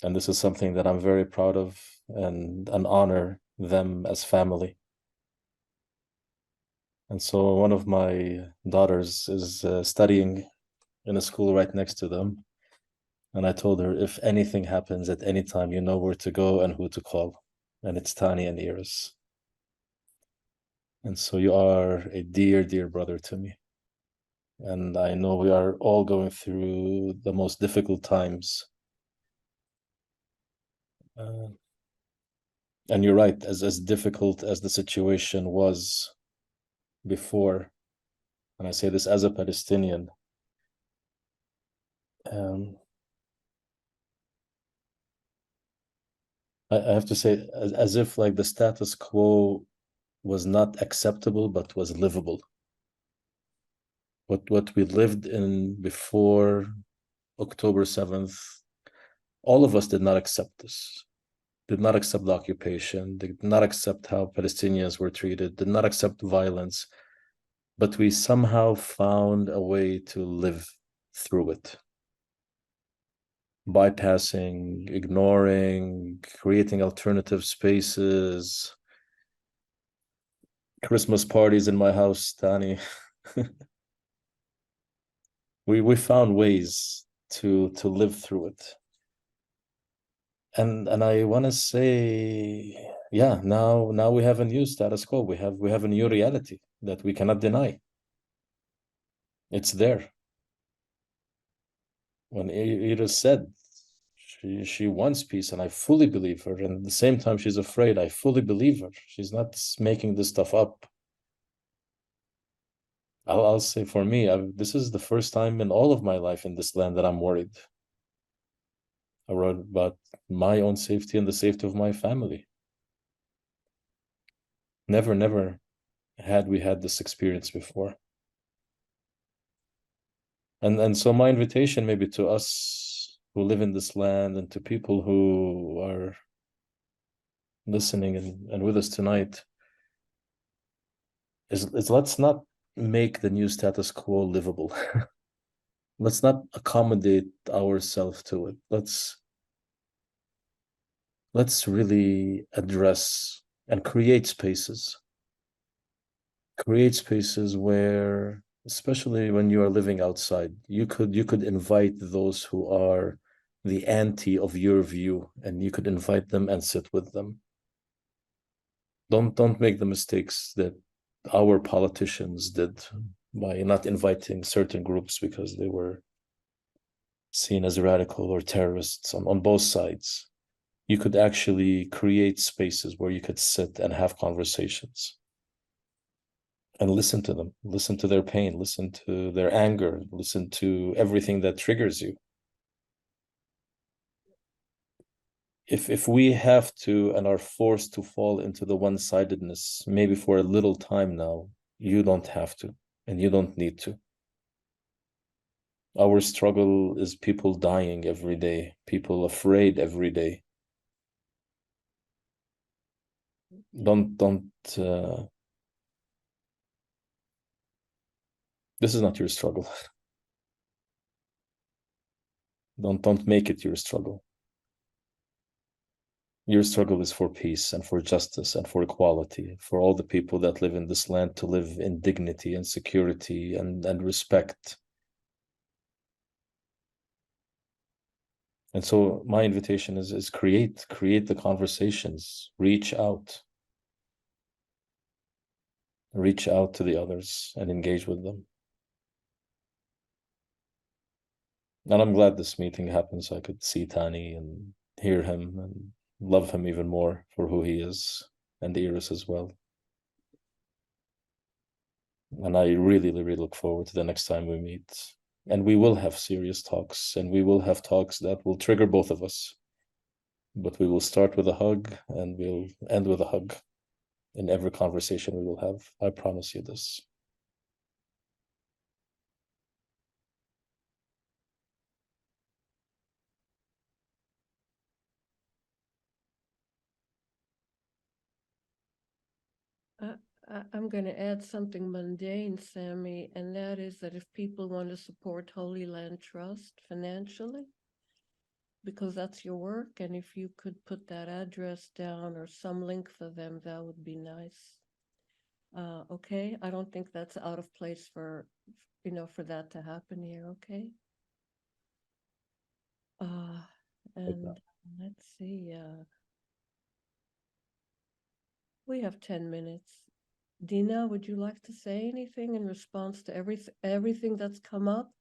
And this is something that I'm very proud of and honor them as family. And so one of my daughters is studying in a school right next to them. And I told her, if anything happens at any time, you know where to go and who to call. And it's Tani and Iris. And so you are a dear, dear brother to me. And I know we are all going through the most difficult times. And you're right, as difficult as the situation was before, and I say this as a Palestinian, I have to say, as if like the status quo was not acceptable, but was livable. What we lived in before October 7th, all of us did not accept this, did not accept the occupation, did not accept how Palestinians were treated, did not accept violence, but we somehow found a way to live through it. Bypassing, ignoring, creating alternative spaces, Christmas parties in my house, Tani. we found ways to live through it. And I want to say, yeah, now we have a new status quo. We have a new reality that we cannot deny. It's there. When Iris said she wants peace, and I fully believe her, and at the same time she's afraid, I fully believe her. She's not making this stuff up. I'll say for me, this is the first time in all of my life in this land that I'm worried. I worried about my own safety and the safety of my family. Never had we had this experience before. And so my invitation maybe to us who live in this land and to people who are listening and with us tonight is let's not make the new status quo livable. Let's not accommodate ourselves to it. Let's really address and create spaces where, especially when you are living outside, you could invite those who are the anti of your view, and you could invite them and sit with them. Don't make the mistakes that our politicians did by not inviting certain groups because they were seen as radical or terrorists on both sides. You could actually create spaces where you could sit and have conversations and listen to them, listen to their pain, listen to their anger, listen to everything that triggers you. If we have to and are forced to fall into the one-sidedness, maybe for a little time now, you don't have to, and you don't need to. Our struggle is people dying every day, people afraid every day. Don't this is not your struggle. Don't make it your struggle. Your struggle is for peace and for justice and for equality, for all the people that live in this land to live in dignity and security and respect. And so my invitation is create the conversations, reach out to the others and engage with them. And I'm glad this meeting happened so I could see Tani and hear him and love him even more for who he is, and Iris as well. And I really, really look forward to the next time we meet. And we will have serious talks, and we will have talks that will trigger both of us. But we will start with a hug, and we'll end with a hug in every conversation we will have. I promise you this. I'm going to add something mundane, Sammy, and that is that if people want to support Holy Land Trust financially, because that's your work, and if you could put that address down or some link for them, that would be nice. Okay, I don't think that's out of place for that to happen here, okay? And let's see, we have 10 minutes. Dina, would you like to say anything in response to everything that's come up?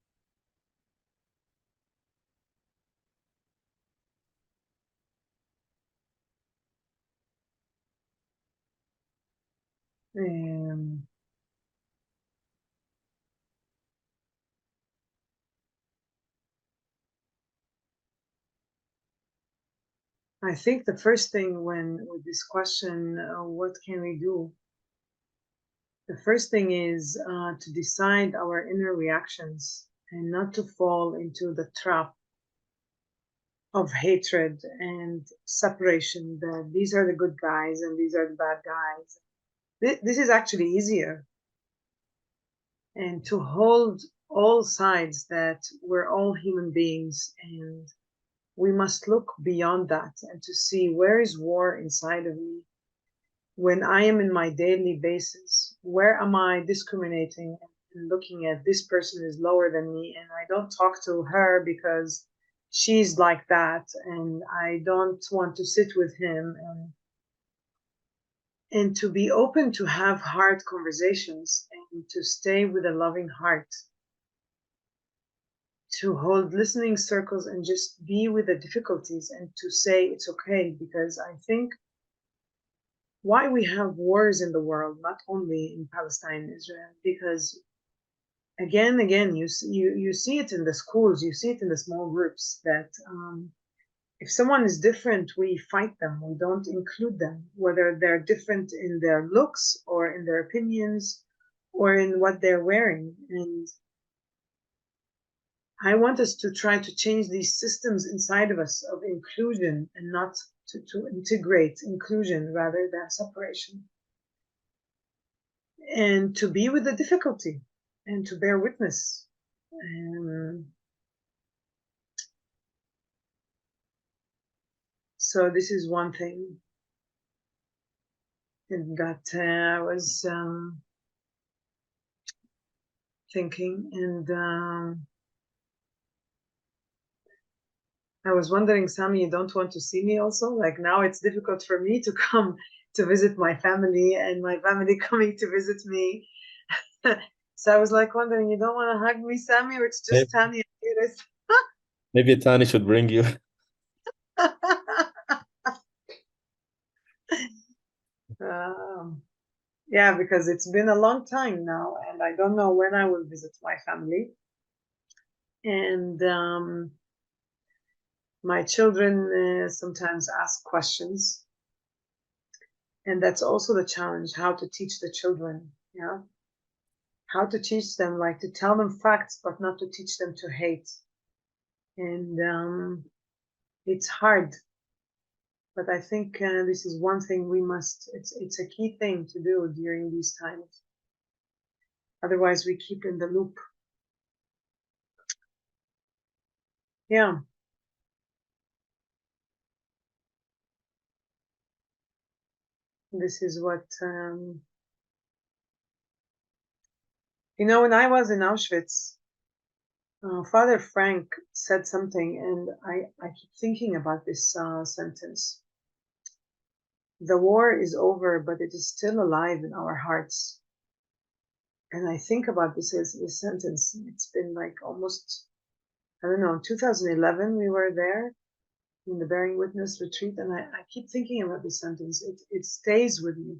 Um, I think the first thing when with this question, what can we do? The first thing is to decide our inner reactions and not to fall into the trap of hatred and separation, that these are the good guys and these are the bad guys. This is actually easier. And to hold all sides, that we're all human beings and we must look beyond that and to see where is war inside of me. When I am in my daily basis, where am I discriminating and looking at this person is lower than me and I don't talk to her because she's like that and I don't want to sit with him, and to be open to have hard conversations and to stay with a loving heart, to hold listening circles and just be with the difficulties and to say it's okay, because I think why we have wars in the world, not only in Palestine and Israel, because again, you see it in the schools, you see it in the small groups, that if someone is different, we fight them, we don't include them, whether they're different in their looks or in their opinions or in what they're wearing. And I want us to try to change these systems inside of us of inclusion and not to integrate inclusion rather than separation. And to be with the difficulty and to bear witness. So this is one thing that I was thinking, and I was wondering, Sami, you don't want to see me also? Like now it's difficult for me to come to visit my family and my family coming to visit me. So I was like wondering, you don't want to hug me, Sami, or it's just Tanya and Iris? Maybe Tani should bring you. Yeah, because it's been a long time now, and I don't know when I will visit my family. And my children sometimes ask questions. And that's also the challenge, how to teach the children, yeah? How to teach them, like to tell them facts, but not to teach them to hate. And it's hard. But I think this is one thing we must, it's a key thing to do during these times. Otherwise, we keep in the loop. Yeah. This is what, you know, when I was in Auschwitz, Father Frank said something, and I keep thinking about this sentence. The war is over, but it is still alive in our hearts. And I think about this sentence. It's been like almost, I don't know, 2011 we were there in the Bearing Witness retreat, and I keep thinking about this sentence. It stays with me.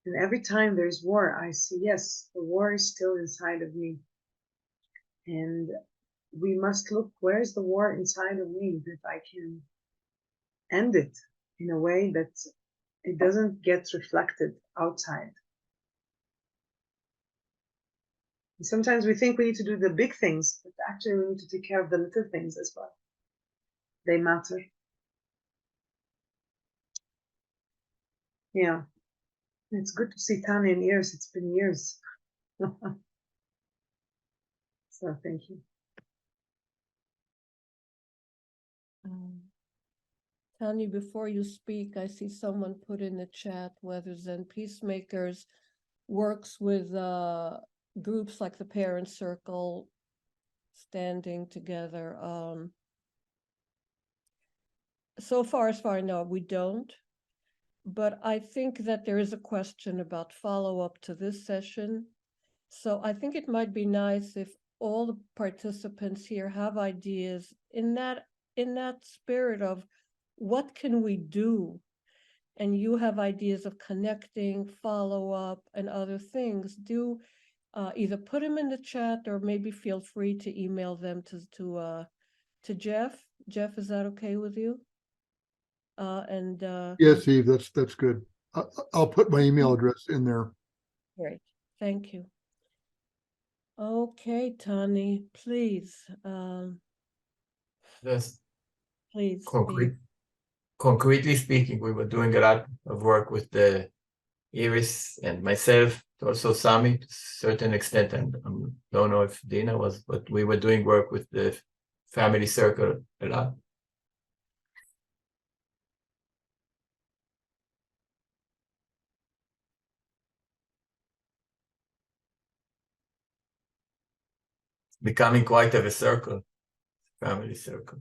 And every time there's war, I see, yes, the war is still inside of me. And we must look, where's the war inside of me that I can end it in a way that it doesn't get reflected outside. And sometimes we think we need to do the big things, but actually we need to take care of the little things as well. They matter. Yeah. It's good to see Tanya in ears. It's been years. So thank you. Tanya, before you speak, I see someone put in the chat whether Zen Peacemakers works with groups like the Parent Circle, standing together. so far as I know, we don't. But I think that there is a question about follow-up to this session. So I think it might be nice if all the participants here have ideas in that spirit of what can we do? And you have ideas of connecting, follow-up, and other things. Do either put them in the chat or maybe feel free to email them to Jeff. Jeff, is that okay with you? Yes, Eve, that's good. I'll put my email address in there. Great, thank you. Okay, Tani, please, Just please. concretely speaking, we were doing a lot of work with the Iris and myself, also Sami, to a certain extent, and I don't know if Dina was, but we were doing work with the family circle a lot. Becoming quite of a circle, family circle.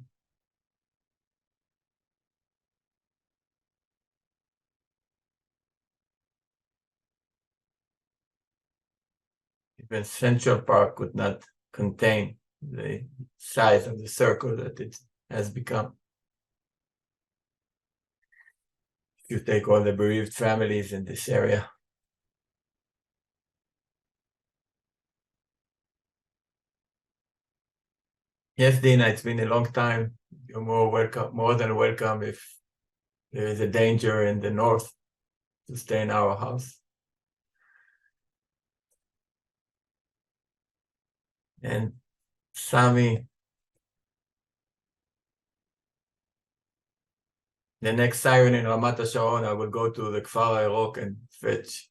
Even Central Park could not contain the size of the circle that it has become. If you take all the bereaved families in this area. Yes, Dina, it's been a long time. You're more than welcome if there is a danger in the north to stay in our house. And Sami, the next siren in Ramat HaSharon, I will go to the Kfar HaYarok and fetch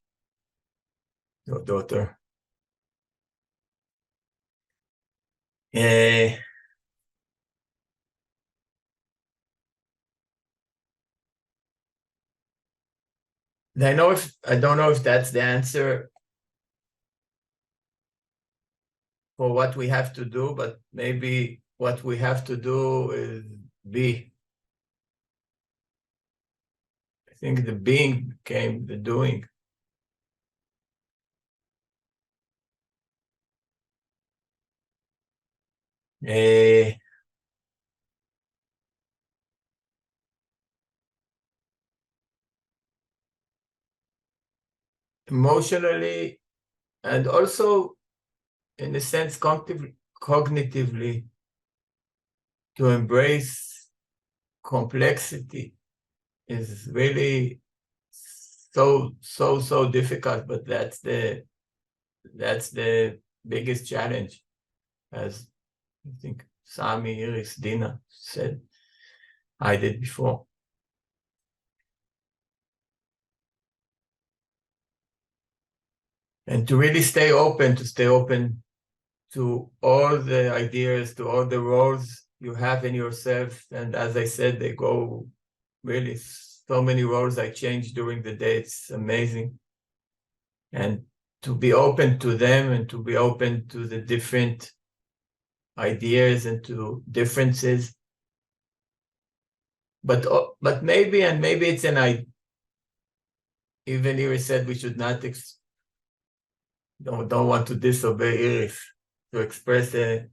your daughter. I don't know if that's the answer for what we have to do, but maybe what we have to do is be. I think the being became the doing. Emotionally, and also in a sense cognitively, to embrace complexity is really so difficult, but that's the biggest challenge, as I think Sami, Iris, Dina said, I did before. And to really stay open to all the ideas, to all the roles you have in yourself. And as I said, they go really so many roles I changed during the day. It's amazing. And to be open to them and to be open to the different ideas and to differences. But maybe it's an idea. Even Iris said we should not don't want to disobey Iris to express an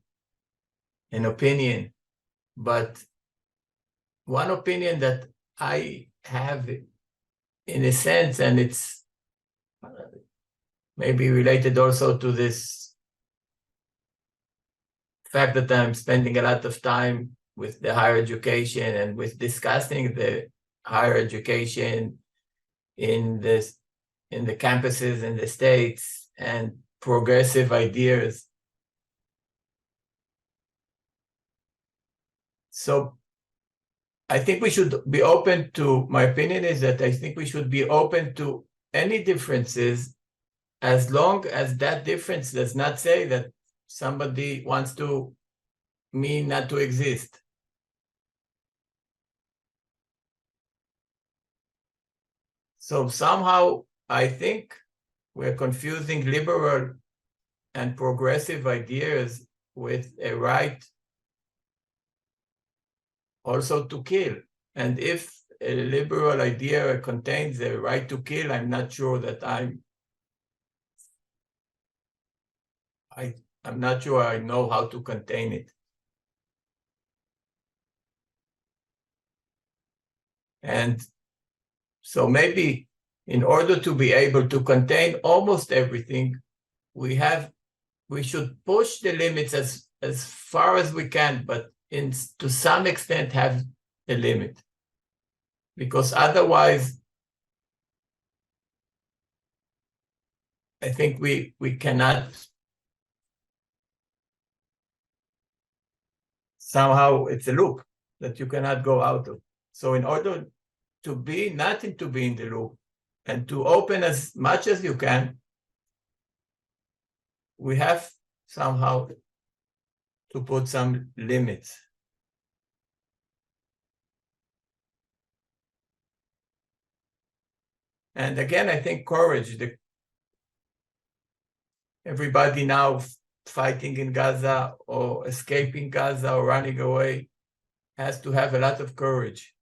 opinion. But one opinion that I have, in a sense, and it's maybe related also to this fact that I'm spending a lot of time with the higher education and with discussing the higher education in the campuses in the States and progressive ideas. So I think we should be open to, my opinion is that I think we should be open to any differences, as long as that difference does not say that somebody wants to mean not to exist. So somehow I think we're confusing liberal and progressive ideas with a right also to kill. And if a liberal idea contains the right to kill, I'm not sure that I'm not sure I know how to contain it. And so maybe in order to be able to contain almost everything, we should push the limits as far as we can, but to some extent have a limit. Because otherwise, I think we cannot somehow, it's a loop that you cannot go out of. So in order to be in the loop and to open as much as you can, we have somehow to put some limits. And again, I think courage, everybody now fighting in Gaza or escaping Gaza or running away has to have a lot of courage.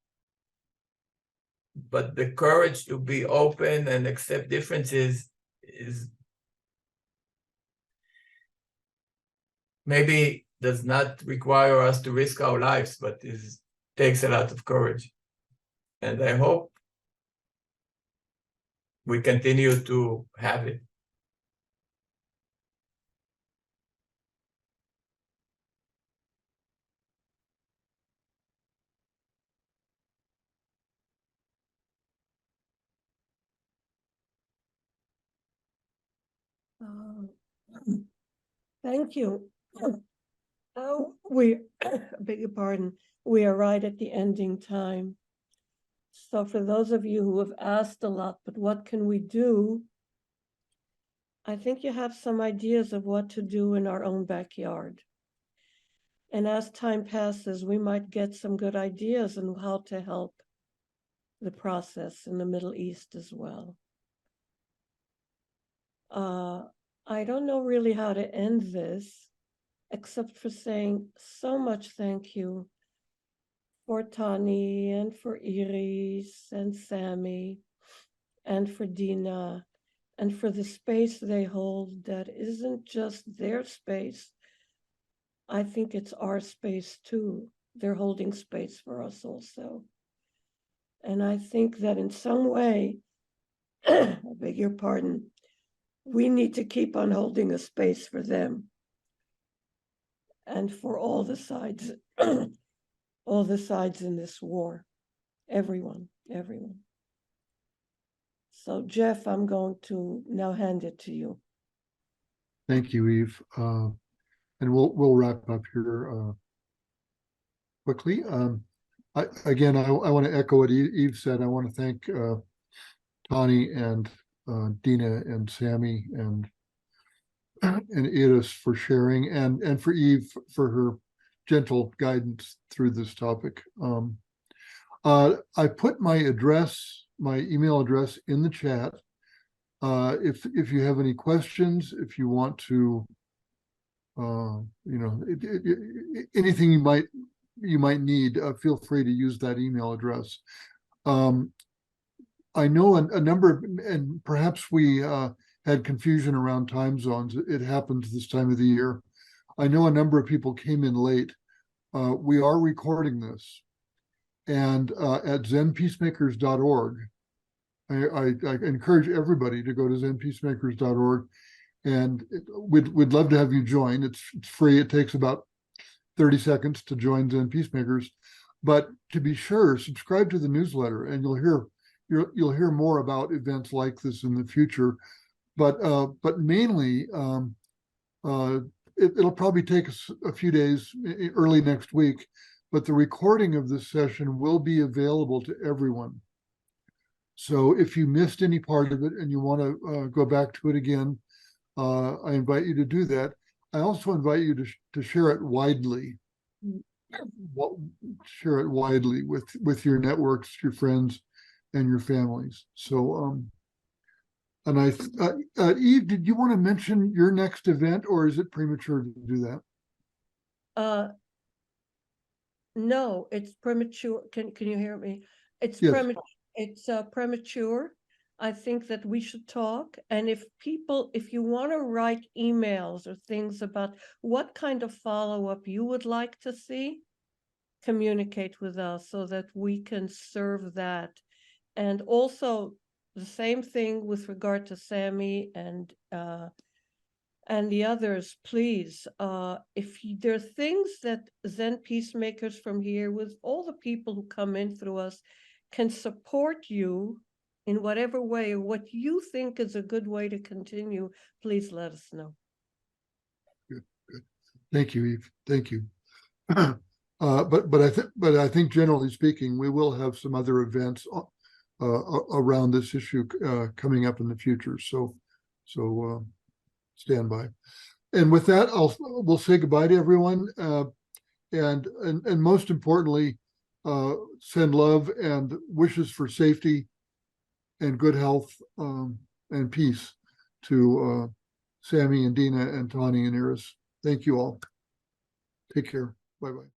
But the courage to be open and accept differences is maybe does not require us to risk our lives, but takes a lot of courage. And I hope we continue to have it. Thank you. We, beg your pardon, we are right at the ending time. So for those of you who have asked a lot, but what can we do? I think you have some ideas of what to do in our own backyard. And as time passes, we might get some good ideas on how to help the process in the Middle East as well. I don't know really how to end this, except for saying so much thank you for Tani and for Iris and Sammy and for Dina and for the space they hold that isn't just their space. I think it's our space too. They're holding space for us also. And I think that in some way, I beg your pardon, we need to keep on holding a space for them and for all the sides, all the sides in this war, everyone. So Jeff, I'm going to now hand it to you. Thank you, Eve. And we'll wrap up here quickly. I want to echo what Eve said. I want to thank Tani and Dina and Sammy and Iris for sharing, and for Eve for her gentle guidance through this topic. I put my email address in the chat. If you have any questions, if you want to, anything you might need, feel free to use that email address. I know a number of, and perhaps we had confusion around time zones. It happens this time of the year. I know a number of people came in late. We are recording this, and at zenpeacemakers.org, I encourage everybody to go to zenpeacemakers.org, and we'd love to have you join. It's free. It takes about 30 seconds to join Zen Peacemakers, but to be sure, subscribe to the newsletter, and you'll hear more about events like this in the future. But mainly, it'll probably take us a few days, early next week, but the recording of this session will be available to everyone. So if you missed any part of it and you want to go back to it again, I invite you to do that. I also invite you to share it widely. Share it widely with your networks, your friends, and your families. So, and Eve, did you want to mention your next event, or is it premature to do that? No, it's premature. Can you hear me? It's Yes. premature. It's premature. I think that we should talk. And if you want to write emails or things about what kind of follow-up you would like to see, communicate with us so that we can serve that. And also the same thing with regard to Sammy and the others, please, there are things that Zen peacemakers from here, with all the people who come in through us, can support you in whatever way, or what you think is a good way to continue, please let us know. Thank you, Eve. Thank you. But I think generally speaking, we will have some other events around this issue coming up in the future. So stand by. And with that, we'll say goodbye to everyone. And most importantly, send love and wishes for safety and good health and peace to Sammy and Dina and Tani and Iris. Thank you all. Take care. Bye-bye.